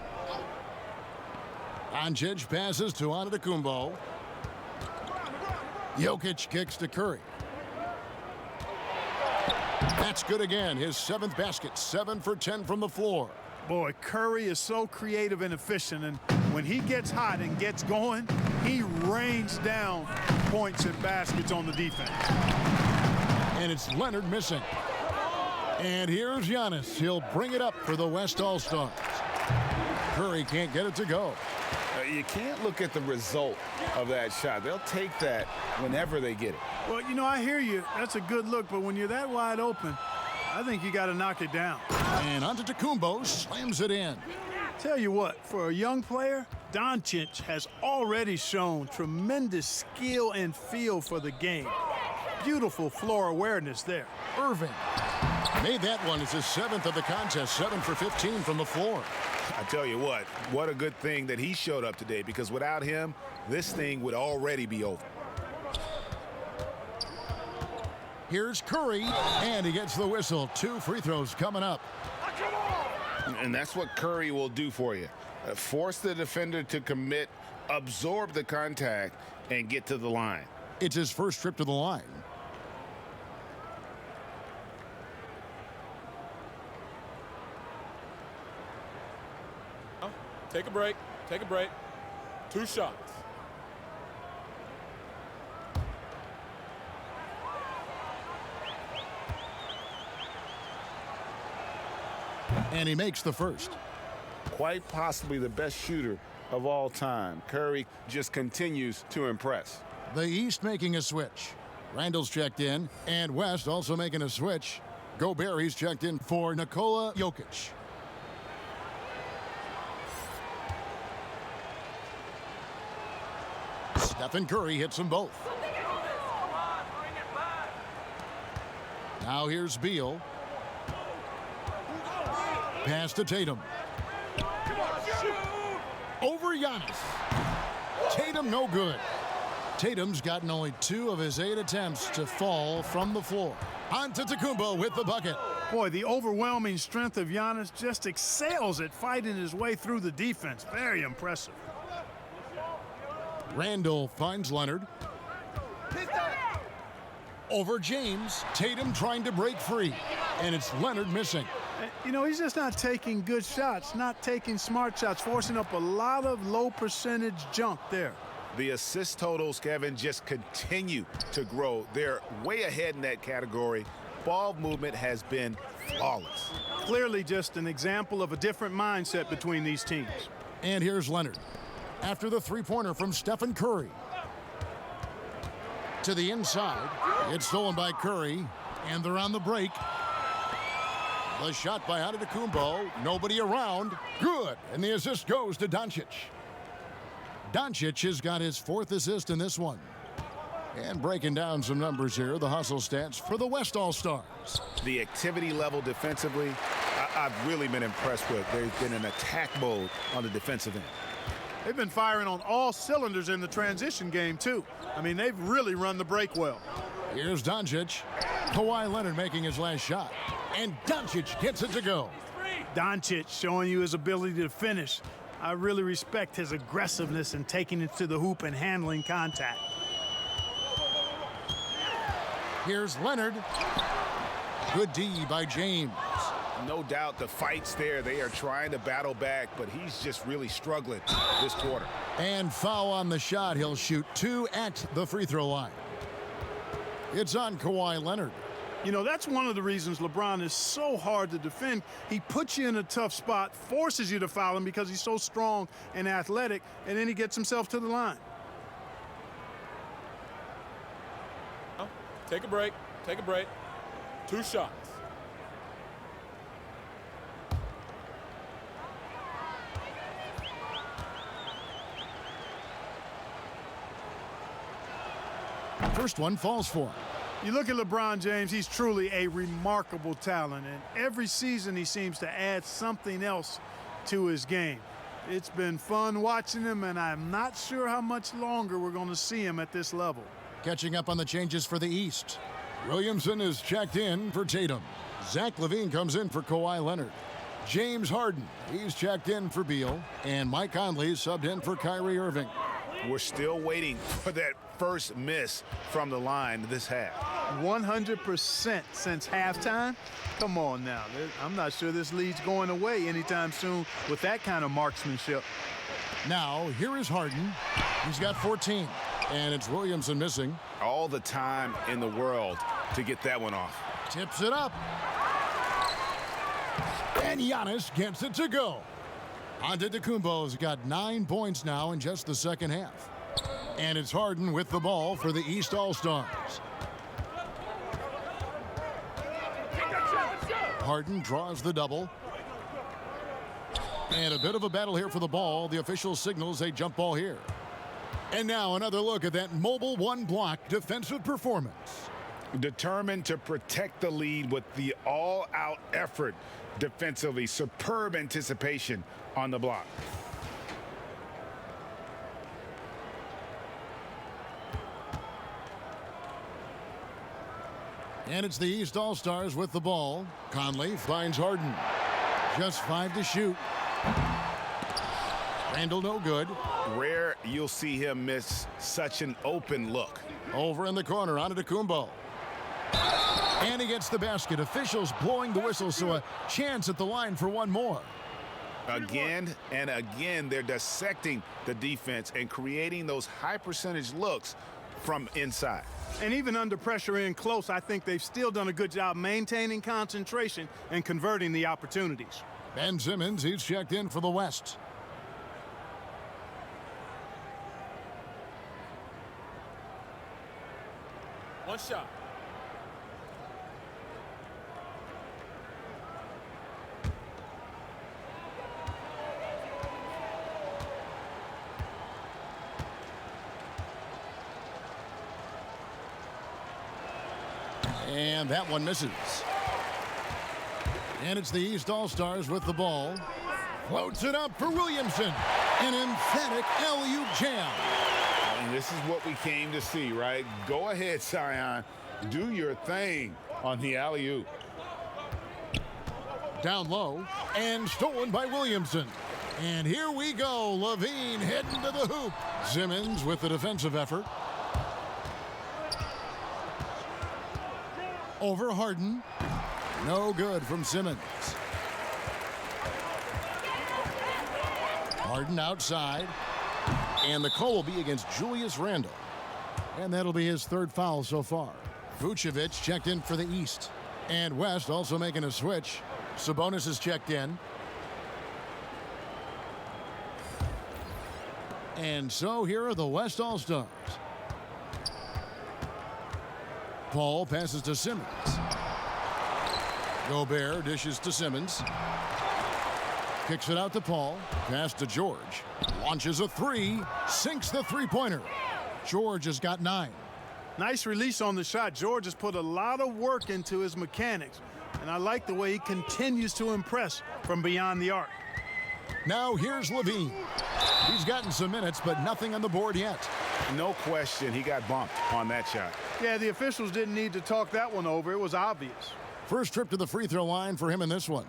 Doncic passes to Antetokounmpo. Jokic kicks to Curry. That's good again. His 7th basket. 7 for 10 from the floor. Boy, Curry is so creative and efficient, and when he gets hot and gets going, he rains down points and baskets on the defense. And it's Leonard missing. And here's Giannis. He'll bring it up for the West All-Stars. Curry can't get it to go. You can't look at the result of that shot. They'll take that whenever they get it. Well, you know, I hear you. That's a good look, but when you're that wide open, I think you got to knock it down. And Antetokounmpo slams it in. Tell you what, for a young player, Doncic has already shown tremendous skill and feel for the game. Beautiful floor awareness there. Irving made that one. It's his 7th of the contest. 7 for 15 from the floor. I tell you what a good thing that he showed up today, because without him, this thing would already be over. Here's Curry, and he gets the whistle. 2 free throws coming up. And that's what Curry will do for you. Force the defender to commit, absorb the contact, and get to the line. It's his first trip to the line. Take a break. Take a break. 2 shots. And he makes the first. Quite possibly the best shooter of all time. Curry just continues to impress. The East making a switch. Randall's checked in, and West also making a switch. Gobert, he's checked in for Nikola Jokic. Stephen Curry hits them both. Now here's Beal. Pass to Tatum. Over Giannis. Tatum no good. Tatum's gotten only 2 of his 8 attempts to fall from the floor. Antetokounmpo with the bucket. Boy, the overwhelming strength of Giannis just excels at fighting his way through the defense. Very impressive. Randall finds Leonard. Over James. Tatum trying to break free. And it's Leonard missing. You know, he's just not taking good shots, not taking smart shots, forcing up a lot of low percentage junk there. The assist totals, Kevin, just continue to grow. They're way ahead in that category. Ball movement has been flawless. Clearly just an example of a different mindset between these teams. And here's Leonard. After the 3-pointer from Stephen Curry. To the inside. It's stolen by Curry. And they're on the break. The shot by Antetokounmpo. Nobody around. Good. And the assist goes to Doncic. Doncic has got his 4th assist in this one. And breaking down some numbers here, the hustle stats for the West All-Stars. The activity level defensively, I've really been impressed with. They've been in attack mode on the defensive end. They've been firing on all cylinders in the transition game, too. I mean, they've really run the break well. Here's Doncic. Kawhi Leonard making his last shot. And Doncic gets it to go. Doncic showing you his ability to finish. I really respect his aggressiveness in taking it to the hoop and handling contact. Here's Leonard. Good D by James. No doubt the fight's there. They are trying to battle back, but he's just really struggling this quarter. And foul on the shot. He'll shoot 2 at the free throw line. It's on Kawhi Leonard. You know, that's one of the reasons LeBron is so hard to defend. He puts you in a tough spot, forces you to foul him because he's so strong and athletic, and then he gets himself to the line. Take a break. Take a break. 2 shots. First one falls for him. You look at LeBron James, he's truly a remarkable talent, and every season he seems to add something else to his game. It's been fun watching him, and I'm not sure how much longer we're going to see him at this level. Catching up on the changes for the East. Williamson is checked in for Tatum. Zach LaVine comes in for Kawhi Leonard. James Harden, he's checked in for Beal. And Mike Conley subbed in for Kyrie Irving. We're still waiting for that first miss from the line this half. 100% since halftime? Come on now. I'm not sure this lead's going away anytime soon with that kind of marksmanship. Now, here is Harden. He's got 14. And it's Williamson missing. All the time in the world to get that one off. Tips it up. And Giannis gets it to go. Antetokounmpo's got 9 points now in just the second half. And it's Harden with the ball for the East All-Stars. Harden draws the double. And a bit of a battle here for the ball. The official signals a jump ball here. And now another look at that mobile one-block defensive performance. Determined to protect the lead with the all-out effort defensively. Superb anticipation on the block. And it's the East All-Stars with the ball. Conley finds Harden. Just 5 to shoot. Randall no good. Rare you'll see him miss such an open look. Over in the corner, Antetokounmpo. And he gets the basket. Officials blowing the whistle, so a chance at the line for one more. Again and again, they're dissecting the defense and creating those high percentage looks from inside. And even under pressure in close, I think they've still done a good job maintaining concentration and converting the opportunities. Ben Simmons, he's checked in for the West. One shot. And that one misses. And it's the East All-Stars with the ball. Floats it up for Williamson. An emphatic alley-oop jam. And this is what we came to see, right? Go ahead, Zion. Do your thing on the alley-oop. Down low and stolen by Williamson. And here we go. LaVine heading to the hoop. Simmons with the defensive effort. Over Harden. No good from Simmons. Harden outside. And the call will be against Julius Randle. And that'll be his 3rd foul so far. Vucevic checked in for the East. And West also making a switch. Sabonis is checked in. And so here are the West All-Stars. Paul passes to Simmons. Gobert dishes to Simmons. Kicks it out to Paul. Pass to George. Launches a 3. Sinks the three-pointer. George has got 9. Nice release on the shot. George has put a lot of work into his mechanics. And I like the way he continues to impress from beyond the arc. Now here's LaVine. He's gotten some minutes, but nothing on the board yet. No question, he got bumped on that shot. Yeah, the officials didn't need to talk that one over. It was obvious. First trip to the free throw line for him in this one.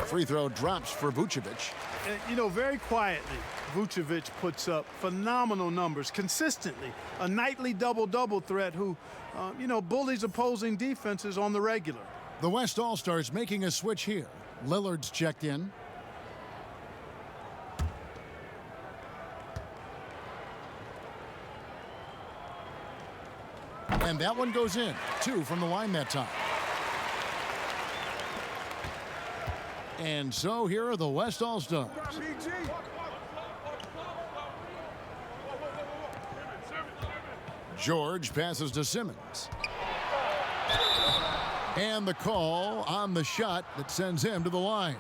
Free throw drops for Vucevic. You know, very quietly, Vucevic puts up phenomenal numbers consistently. A nightly double-double threat who, bullies opposing defenses on the regular. The West All-Stars making a switch here. Lillard's checked in. And that one goes in. 2 from the line that time. And so here are the West All-Stars. George passes to Simmons. And the call on the shot that sends him to the line.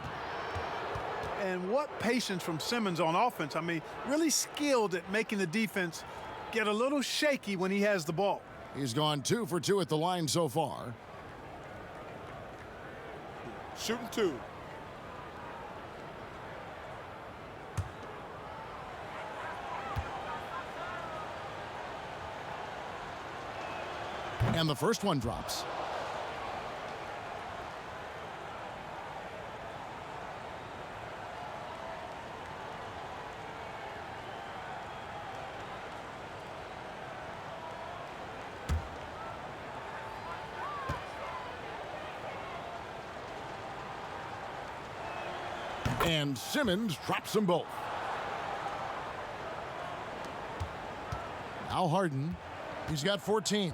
And what patience from Simmons on offense. I mean, really skilled at making the defense get a little shaky when he has the ball. He's gone 2 for 2 at the line so far. Shooting 2. And the first one drops. And Simmons drops them both. Now Harden. He's got 14.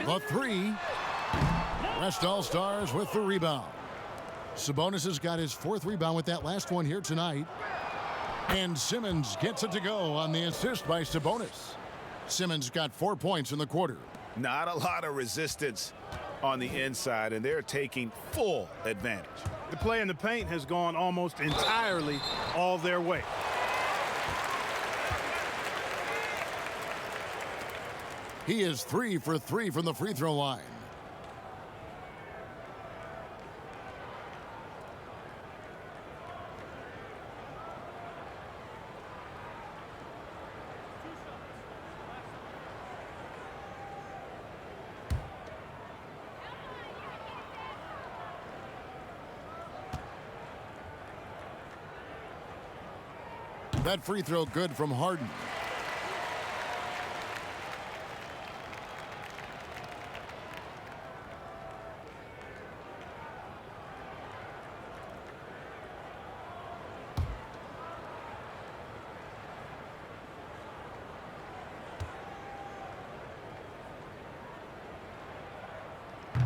The 3. West All-Stars with the rebound. Sabonis has got his 4th rebound with that last one here tonight. And Simmons gets it to go on the assist by Sabonis. Simmons got 4 points in the quarter. Not a lot of resistance on the inside, and they're taking full advantage. The play in the paint has gone almost entirely all their way. He is 3 for 3 from the free throw line. That free throw good from Harden.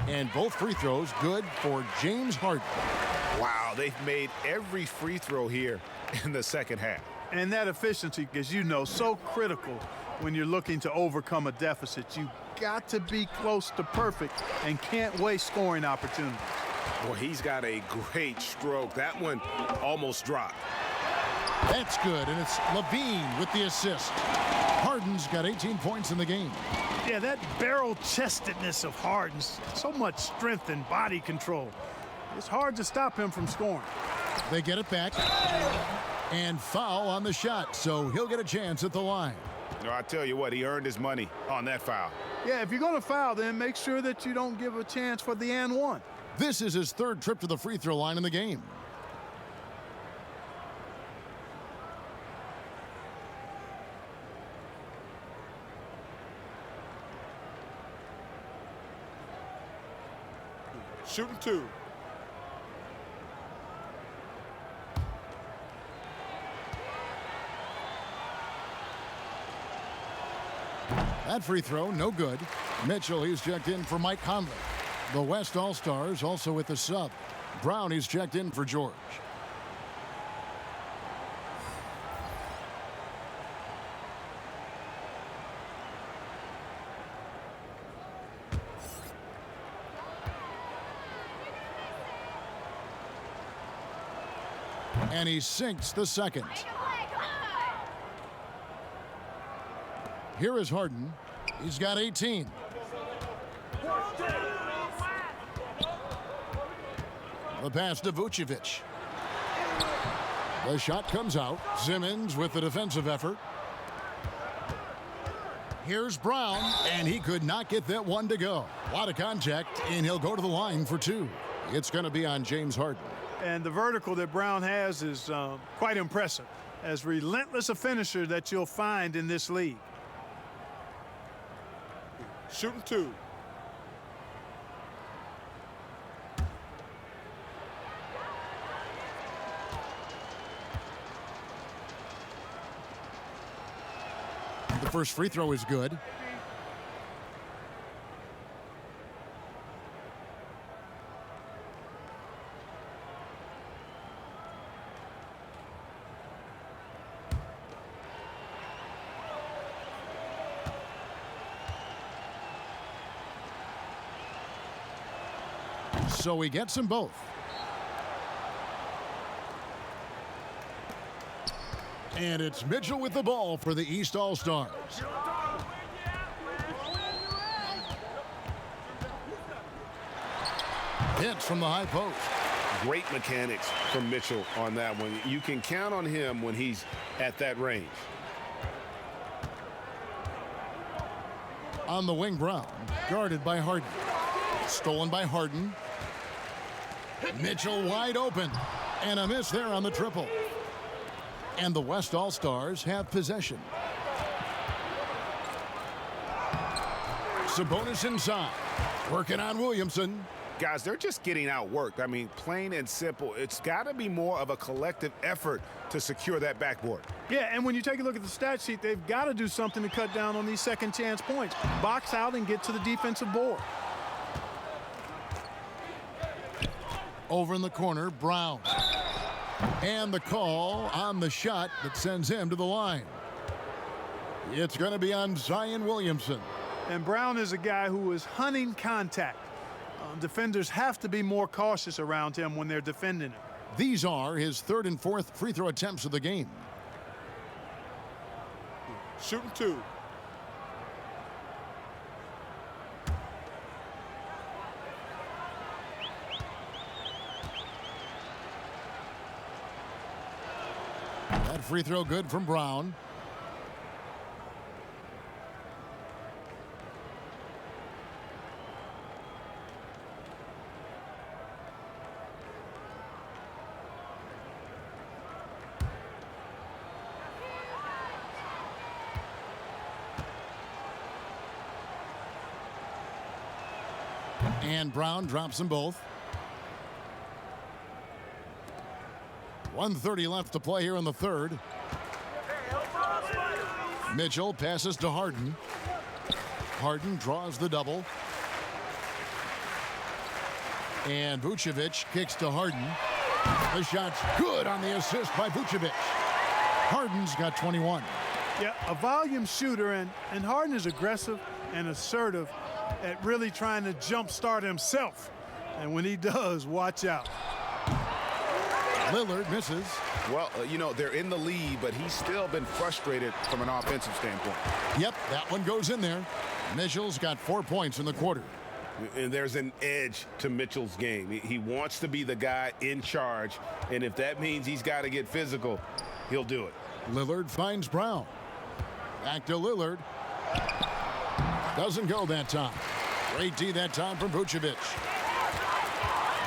And both free throws good for James Harden. Wow, they've made every free throw here in the second half. And that efficiency, as you know, so critical when you're looking to overcome a deficit. You got to be close to perfect and can't waste scoring opportunities. Well, he's got a great stroke. That one almost dropped. That's good, and it's Levine with the assist. Harden's got 18 points in the game. Yeah, that barrel-chestedness of Harden's, so much strength and body control. It's hard to stop him from scoring. They get it back. And foul on the shot, so he'll get a chance at the line. No, I tell you what, he earned his money on that foul. Yeah, if you're going to foul, then make sure that you don't give a chance for the and one. This is his 3rd trip to the free throw line in the game. Shooting 2. That free throw, no good. Mitchell, he's checked in for Mike Conley. The West All-Stars also with the sub. Brown, he's checked in for George. And he sinks the second. Here is Harden. He's got 18. The pass to Vucevic. The shot comes out. Simmons with the defensive effort. Here's Brown, and he could not get that one to go. A lot of contact, and he'll go to the line for two. It's going to be on James Harden. And the vertical that Brown has is quite impressive. As relentless a finisher that you'll find in this league. Shooting two. The first free throw is good. So he gets them both. And it's Mitchell with the ball for the East All-Stars. Hits from the high post. Great mechanics from Mitchell on that one. You can count on him when he's at that range. On the wing, Brown, guarded by Harden. Stolen by Harden. Mitchell wide open. And a miss there on the triple. And the West All-Stars have possession. Sabonis inside. Working on Williamson. Guys, they're just getting outworked. I mean, plain and simple. It's got to be more of a collective effort to secure that backboard. Yeah, and when you take a look at the stat sheet, they've got to do something to cut down on these second chance points. Box out and get to the defensive board. Over in the corner, Brown. And the call on the shot that sends him to the line. It's going to be on Zion Williamson. And Brown is a guy who is hunting contact. Defenders have to be more cautious around him when they're defending him. These are his third and fourth free throw attempts of the game. Shooting two. That free throw good from Brown. And Brown drops them both. 1:30 left to play here in the third. Mitchell passes to Harden. Harden draws the double. And Vucevic kicks to Harden. The shot's good on the assist by Vucevic. Harden's got 21. Yeah, a volume shooter, and Harden is aggressive and assertive at really trying to jumpstart himself. And when he does, watch out. Lillard misses. Well, you know, they're in the lead, but he's still been frustrated from an offensive standpoint. Yep, that one goes in there. Mitchell's got 4 points in the quarter. And there's an edge to Mitchell's game. He wants to be the guy in charge, and if that means he's got to get physical, he'll do it. Lillard finds Brown. Back to Lillard. Doesn't go that time. Great D that time from Vucevic.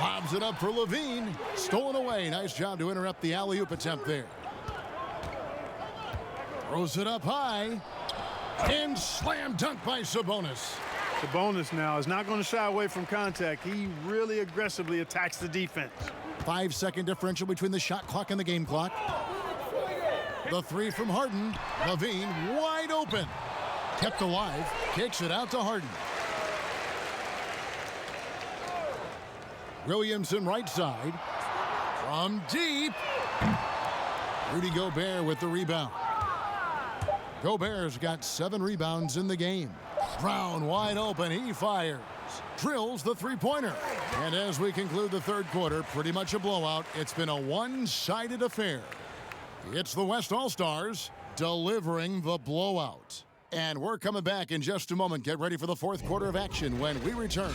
Lobs it up for Levine. Stolen away. Nice job to interrupt the alley-oop attempt there. Throws it up high. And slam dunk by Sabonis. Sabonis now is not going to shy away from contact. He really aggressively attacks the defense. 5-second differential between the shot clock and the game clock. The three from Harden. Levine wide open. Kept alive. Kicks it out to Harden. Williamson right side. From deep. Rudy Gobert with the rebound. Gobert's got 7 rebounds in the game. Brown wide open. He fires. Drills the three-pointer. And as we conclude the third quarter, pretty much a blowout. It's been a one-sided affair. It's the West All-Stars delivering the blowout. And we're coming back in just a moment. Get ready for the fourth quarter of action when we return.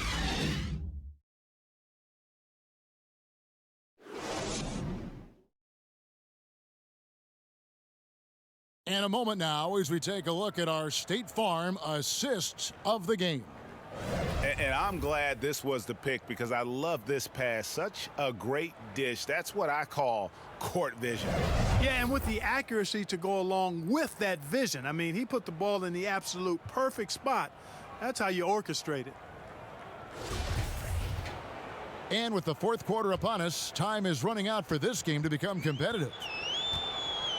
And a moment now as we take a look at our State Farm assists of the game. And I'm glad this was the pick because I love this pass. Such a great dish. That's what I call court vision. Yeah, and with the accuracy to go along with that vision. I mean, he put the ball in the absolute perfect spot. That's how you orchestrate it. And with the fourth quarter upon us, time is running out for this game to become competitive.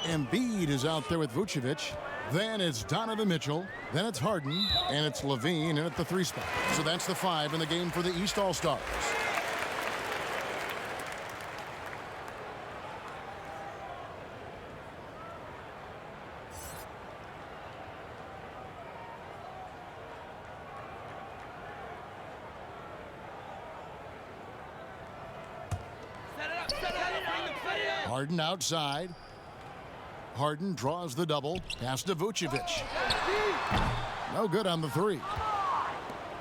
Embiid is out there with Vucevic. Then it's Donovan Mitchell. Then it's Harden. And it's Levine in at the 3 spot. So that's the 5 in the game for the East All-Stars. Harden outside. Harden draws the double. Pass to Vucevic. No good on the 3.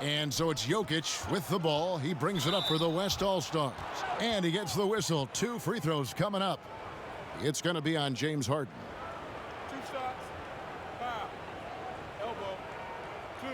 And so it's Jokic with the ball. He brings it up for the West All-Stars. And he gets the whistle. 2 free throws coming up. It's going to be on James Harden. 2 shots. Foul. Elbow. 2.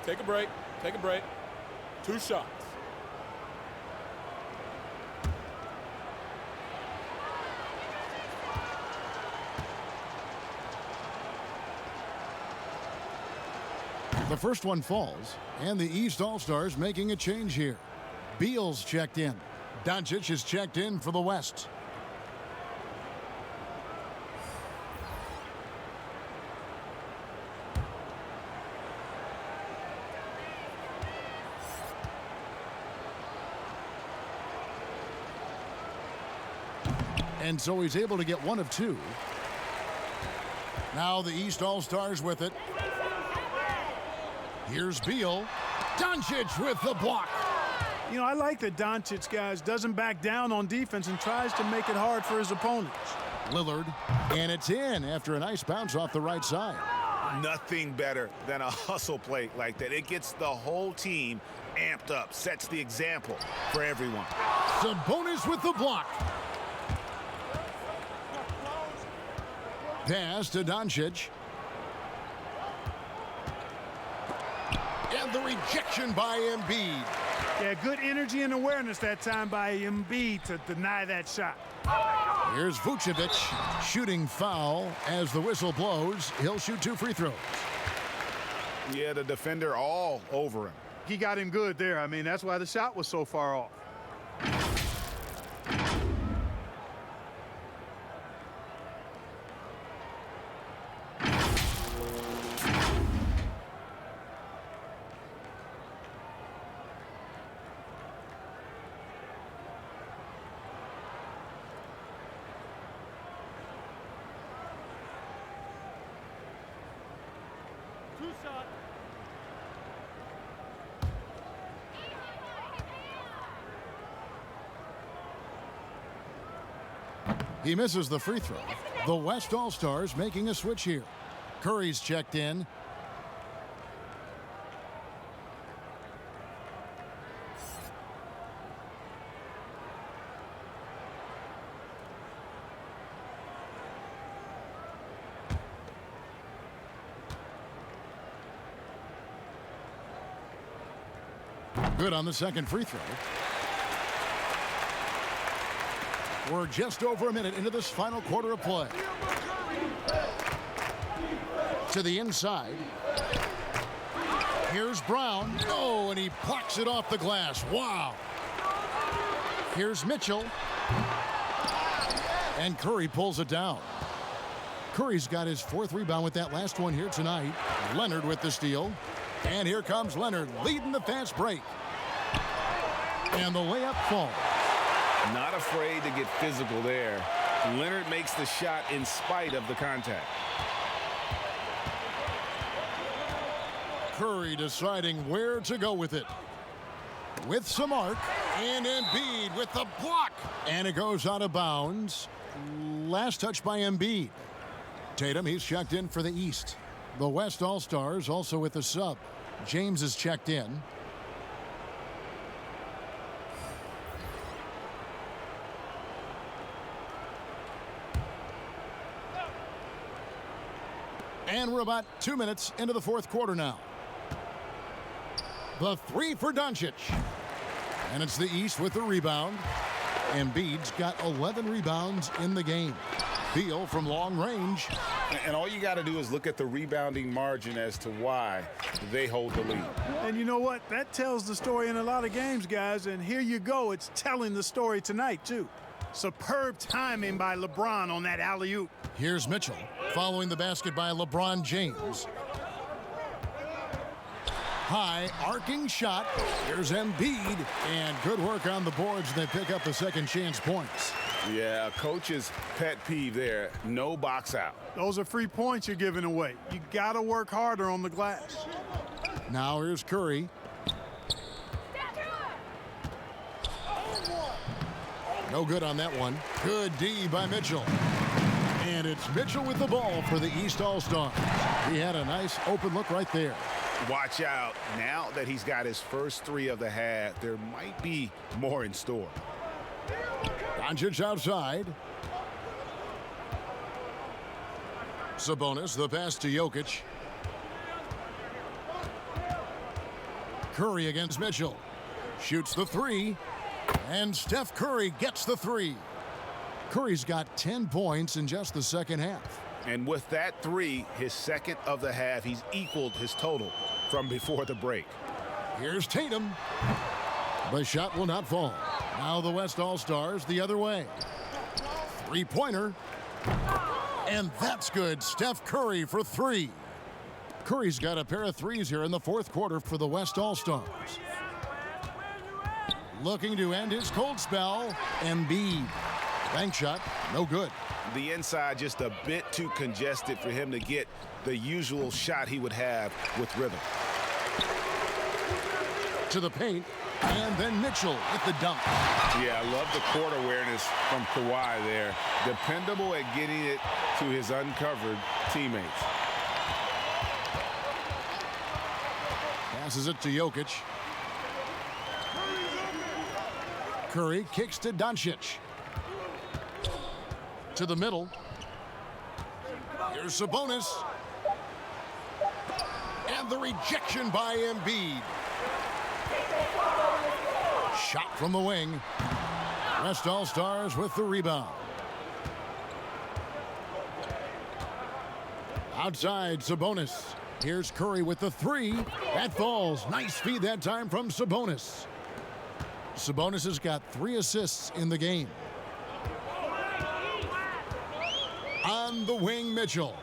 Take a break. Take a break. 2 shots. The first one falls, and the East All-Stars making a change here. Beal's checked in. Doncic is checked in for the West. And so he's able to get 1 of 2. Now the East All-Stars with it. Here's Beal. Doncic with the block. You know, I like that Doncic, guys, doesn't back down on defense and tries to make it hard for his opponents. Lillard. And it's in after a nice bounce off the right side. Nothing better than a hustle play like that. It gets the whole team amped up, sets the example for everyone. Sabonis with the block. Pass to Doncic. And the rejection by Embiid. Yeah, good energy and awareness that time by Embiid to deny that shot. Here's Vucevic shooting foul as the whistle blows. He'll shoot 2 free throws. Yeah, the defender all over him. He got him good there. I mean, that's why the shot was so far off. He misses the free throw. The West All-Stars making a switch here. Curry's checked in. Good on the second free throw. We're just over a minute into this final quarter of play. To the inside. Here's Brown. Oh, and he plucks it off the glass. Wow. Here's Mitchell. And Curry pulls it down. Curry's got his 4th rebound with that last one here tonight. Leonard with the steal. And here comes Leonard leading the fast break. And the layup falls. Not afraid to get physical there. Leonard makes the shot in spite of the contact. Curry deciding where to go with it. with some arc, and Embiid with the block. And it goes out of bounds. Last touch by Embiid. Tatum, he's checked in for the East. The West All-Stars also with the sub. James is checked in. And we're about 2 minutes into the fourth quarter now. The three for Doncic. And it's the East with the rebound. Embiid's got 11 rebounds in the game. Beal from long range. And all you got to do is look at the rebounding margin as to why they hold the lead. And you know what? That tells the story in a lot of games, guys. And here you go. It's telling the story tonight, too. Superb timing by LeBron on that alley-oop. Here's Mitchell following the basket by LeBron James. High arcing shot. Here's Embiid. And good work on the boards. They pick up the second chance points. Yeah, coach's pet peeve there. No box out. Those are free points you're giving away. You got to work harder on the glass. Now here's Curry. No good on that one. Good D by Mitchell. And it's Mitchell with the ball for the East All-Stars. He had a nice open look right there. Watch out. Now that he's got his first three of the half, there might be more in store. Doncic outside. Sabonis, the pass to Jokic. Curry against Mitchell. Shoots the three. And Steph Curry gets the three. Curry's got 10 points in just the second half. And with that three, his second of the half, he's equaled his total from before the break. Here's Tatum. The shot will not fall. Now the West All-Stars the other way. Three-pointer. And that's good. Steph Curry for three. Curry's got a pair of threes here in the fourth quarter for the West All-Stars. Looking to end his cold spell. Embiid. Bank shot, no good. The inside just a bit too congested for him to get the usual shot he would have with rhythm. To the paint, and then Mitchell with the dunk. Yeah, I love the court awareness from Kawhi there. Dependable at getting it to his uncovered teammates. Passes it to Jokic. Curry kicks to Doncic. To the middle. Here's Sabonis. And the rejection by Embiid. Shot from the wing. West All-Stars with the rebound. Outside, Sabonis. Here's Curry with the three. That falls. Nice feed that time from Sabonis. Sabonis has got 3 assists in the game. On the wing, Mitchell.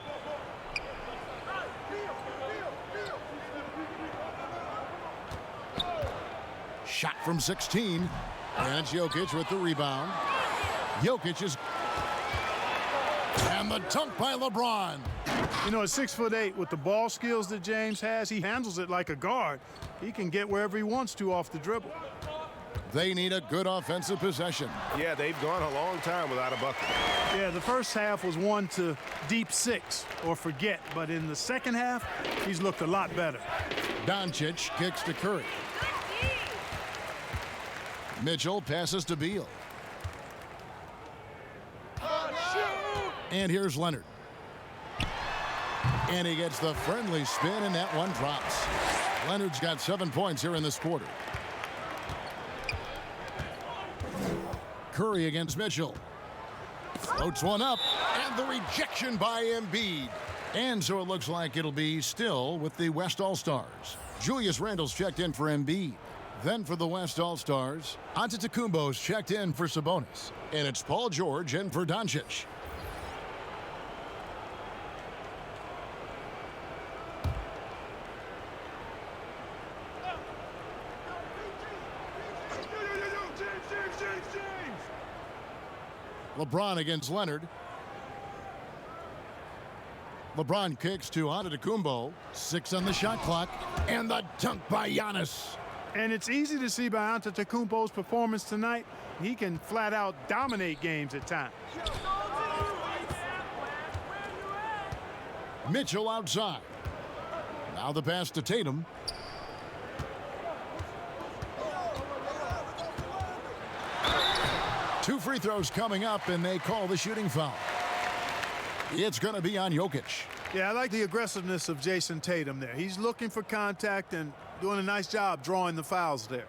Shot from 16. And it's Jokic with the rebound. Jokic is... And the dunk by LeBron. You know, at 6'8", with the ball skills that James has, he handles it like a guard. He can get wherever he wants to off the dribble. They need a good offensive possession. Yeah, they've gone a long time without a bucket. Yeah, the first half was one to deep 6 or forget. But in the second half, he's looked a lot better. Doncic kicks to Curry. Mitchell passes to Beal. And here's Leonard. And he gets the friendly spin, and that one drops. Leonard's got 7 points here in this quarter. Curry against Mitchell. Floats one up, and the rejection by Embiid. And so it looks like it'll be still with the West All-Stars. Julius Randle's checked in for Embiid. Then for the West All-Stars, Antetokounmpo's checked in for Sabonis. And it's Paul George in for Doncic. LeBron against Leonard. LeBron kicks to Antetokounmpo. 6 on the shot clock. And the dunk by Giannis. And it's easy to see by Antetokounmpo's performance tonight. He can flat out dominate games at times. Mitchell outside. Now the pass to Tatum. Two free throws coming up, and they call the shooting foul. It's going to be on Jokic. Yeah, I like the aggressiveness of Jayson Tatum there. He's looking for contact and doing a nice job drawing the fouls there.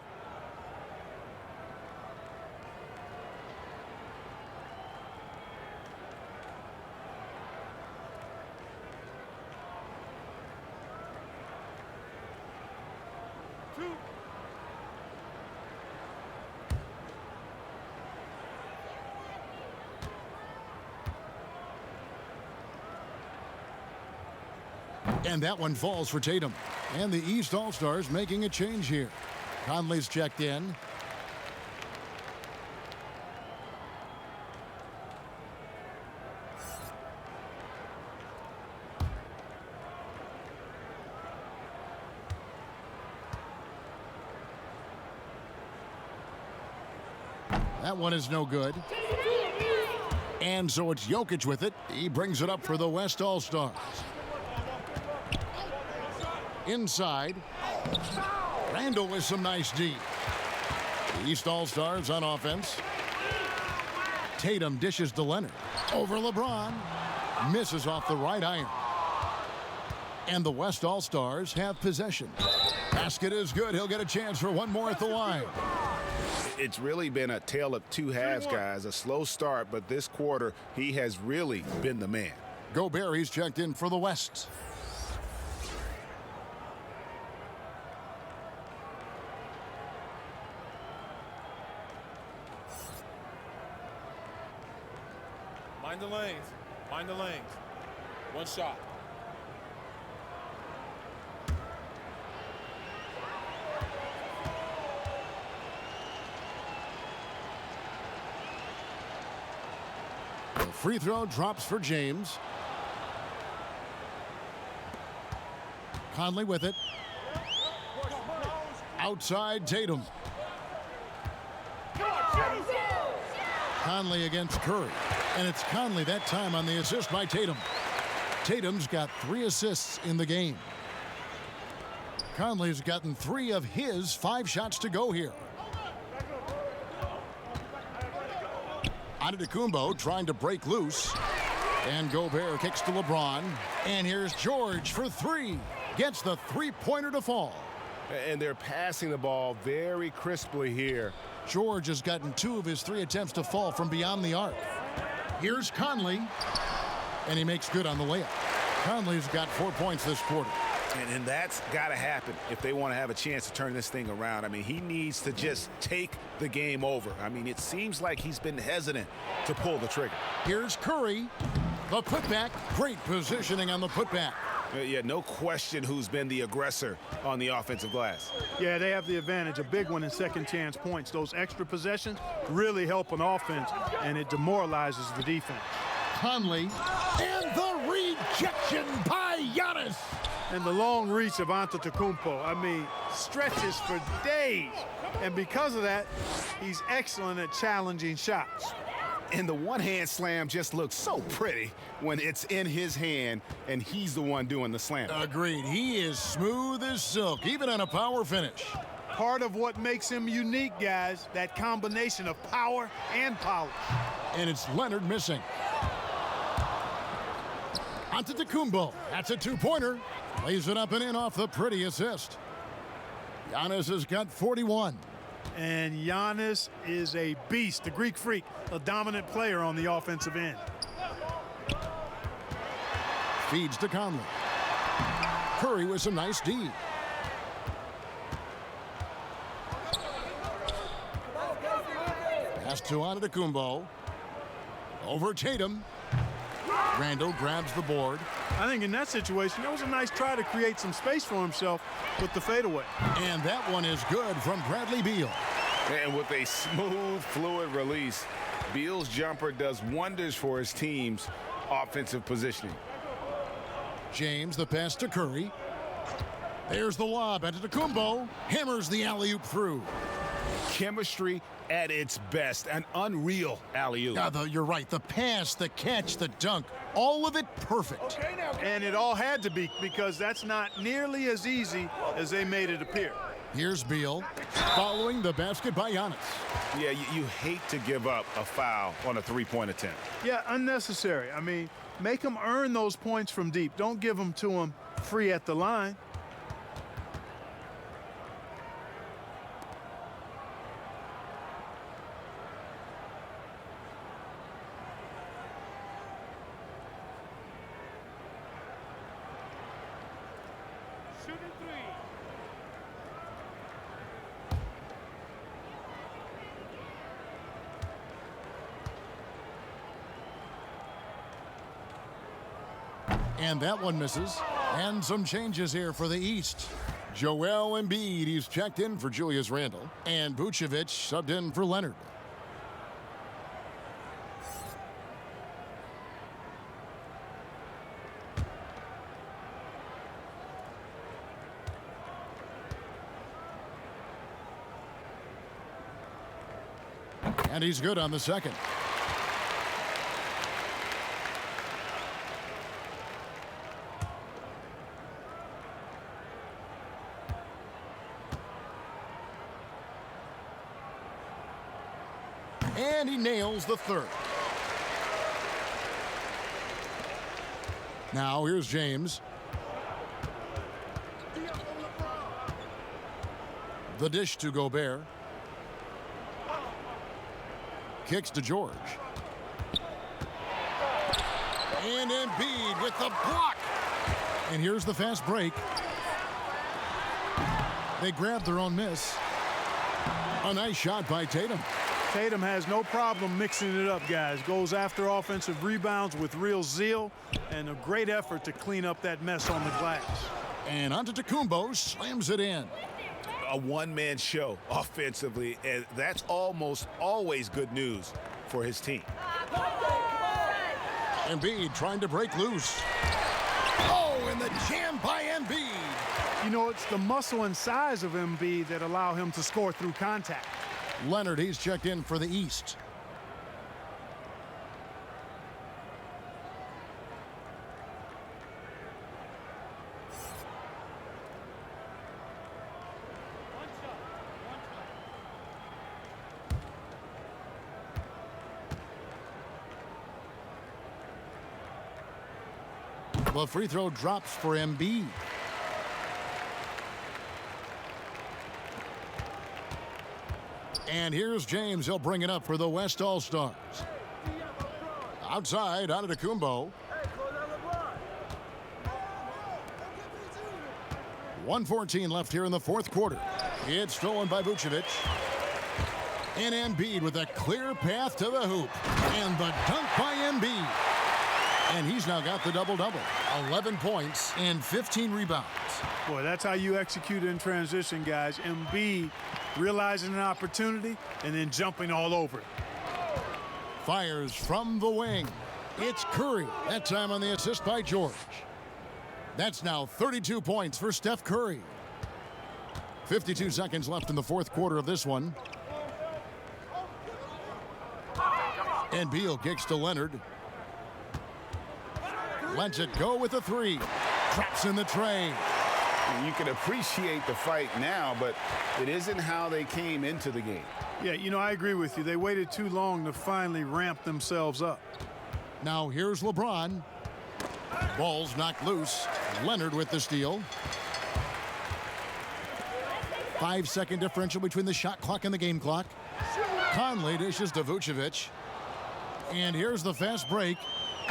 And that one falls for Tatum. And the East All-Stars making a change here. Conley's checked in. That one is no good. And so it's Jokic with it. He brings it up for the West All-Stars. Inside. Randall with some nice D. The East All-Stars on offense. Tatum dishes to Leonard. Over LeBron. Misses off the right iron. And the West All-Stars have possession. Basket is good. He'll get a chance for one more at the line. It's really been a tale of two halves, guys. A slow start, but this quarter, he has really been the man. Gobert, he's checked in for the West. Mind the lanes. Mind the lanes. One shot. The free throw drops for James. Conley with it. Outside Tatum. Conley against Curry. And it's Conley that time on the assist by Tatum. Tatum's got 3 assists in the game. Conley's gotten 3 of his 5 shots to go here. Antetokounmpo trying to break loose. And Gobert kicks to LeBron. And here's George for 3. Gets the three-pointer to fall. And they're passing the ball very crisply here. George has gotten 2 of his 3 attempts to fall from beyond the arc. Here's Conley, and he makes good on the layup. Conley's got 4 points this quarter. And that's got to happen if they want to have a chance to turn this thing around. I mean, he needs to just take the game over. I mean, it seems like he's been hesitant to pull the trigger. Here's Curry, the putback. Great positioning on the putback. Yeah, no question who's been the aggressor on the offensive glass. Yeah, they have the advantage, a big one in second chance points. Those extra possessions really help an offense, and it demoralizes the defense. Conley, and the rejection by Giannis. And the long reach of Antetokounmpo, I mean, stretches for days. And because of that, he's excellent at challenging shots. And the one-hand slam just looks so pretty when it's in his hand and he's the one doing the slam. Agreed. He is smooth as silk, even on a power finish. Part of what makes him unique, guys, that combination of power and polish. And it's Leonard missing. Antetokounmpo, that's a 2-pointer. Lays it up and in off the pretty assist. Giannis has got 41. And Giannis is a beast, the Greek freak, a dominant player on the offensive end. Feeds to Conley. Curry with some nice D. Pass to Antetokounmpo. Over Tatum. Randall grabs the board. I think in that situation, that was a nice try to create some space for himself with the fadeaway. And that one is good from Bradley Beal. And with a smooth, fluid release, Beal's jumper does wonders for his team's offensive positioning. James, the pass to Curry. There's the lob. Antetokounmpo hammers the alley-oop through. Chemistry at its best. An unreal alley-oop. Yeah, you're right. The pass, the catch, the dunk, all of it perfect. And it all had to be, because that's not nearly as easy as they made it appear. Here's Beal following the basket by Giannis. Yeah, you hate to give up a foul on a three-point attempt. Yeah, unnecessary. I mean, make them earn those points from deep. Don't give them to them free at the line. Shooting three. And that one misses. And some changes here for the East. Joel Embiid, he's checked in for Julius Randle. And Vucevic subbed in for Leonard. And he's good on the second. And he nails the third. Now here's James. The dish to Gobert. Kicks to George. And Embiid with the block. And here's the fast break. They grabbed their own miss. A nice shot by Tatum. Tatum has no problem mixing it up, guys. Goes after offensive rebounds with real zeal and a great effort to clean up that mess on the glass. And Antetokounmpo slams it in. A one-man show offensively, and that's almost always good news for his team. Embiid trying to break loose. Oh, and the jam by Embiid. You know, it's the muscle and size of Embiid that allow him to score through contact. Leonard, he's checked in for the East. One shot. One time. The free throw drops for Embiid. And here's James. He'll bring it up for the West All-Stars. Outside, Antetokounmpo. 1:14 left here in the fourth quarter. It's stolen by Vucevic. And Embiid with a clear path to the hoop. And the dunk by Embiid. And he's now got the double-double. 11 points and 15 rebounds. Boy, that's how you execute in transition, guys. Embiid realizing an opportunity and then jumping all over it. Fires from the wing. It's Curry. That time on the assist by George. That's now 32 points for Steph Curry. 52 seconds left in the fourth quarter of this one. And Beal kicks to Leonard. Lets it go with a three. Drops in the tray. You can appreciate the fight now, but it isn't how they came into the game. Yeah, you know, I agree with you. They waited too long to finally ramp themselves up. Now here's LeBron. Ball's knocked loose. Leonard with the steal. 5-second differential between the shot clock and the game clock. Conley dishes to Vucevic. And here's the fast break.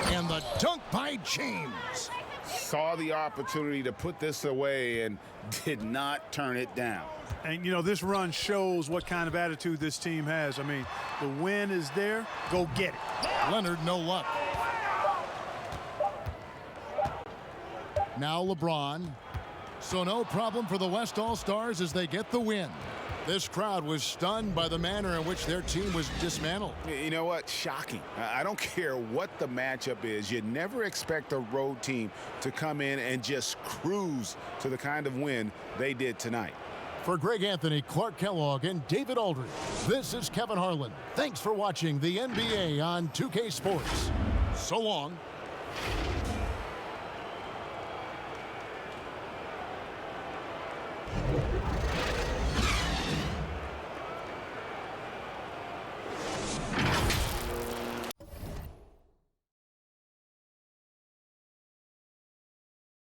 And the dunk by James. Saw the opportunity to put this away and did not turn it down. And, you know, this run shows what kind of attitude this team has. I mean, the win is there. Go get it. Leonard, no luck. Now LeBron. So no problem for the West All-Stars as they get the win. This crowd was stunned by the manner in which their team was dismantled. You know what? Shocking. I don't care what the matchup is. You never expect a road team to come in and just cruise to the kind of win they did tonight. For Greg Anthony, Clark Kellogg, and David Aldridge, this is Kevin Harlan. Thanks for watching the NBA on 2K Sports. So long.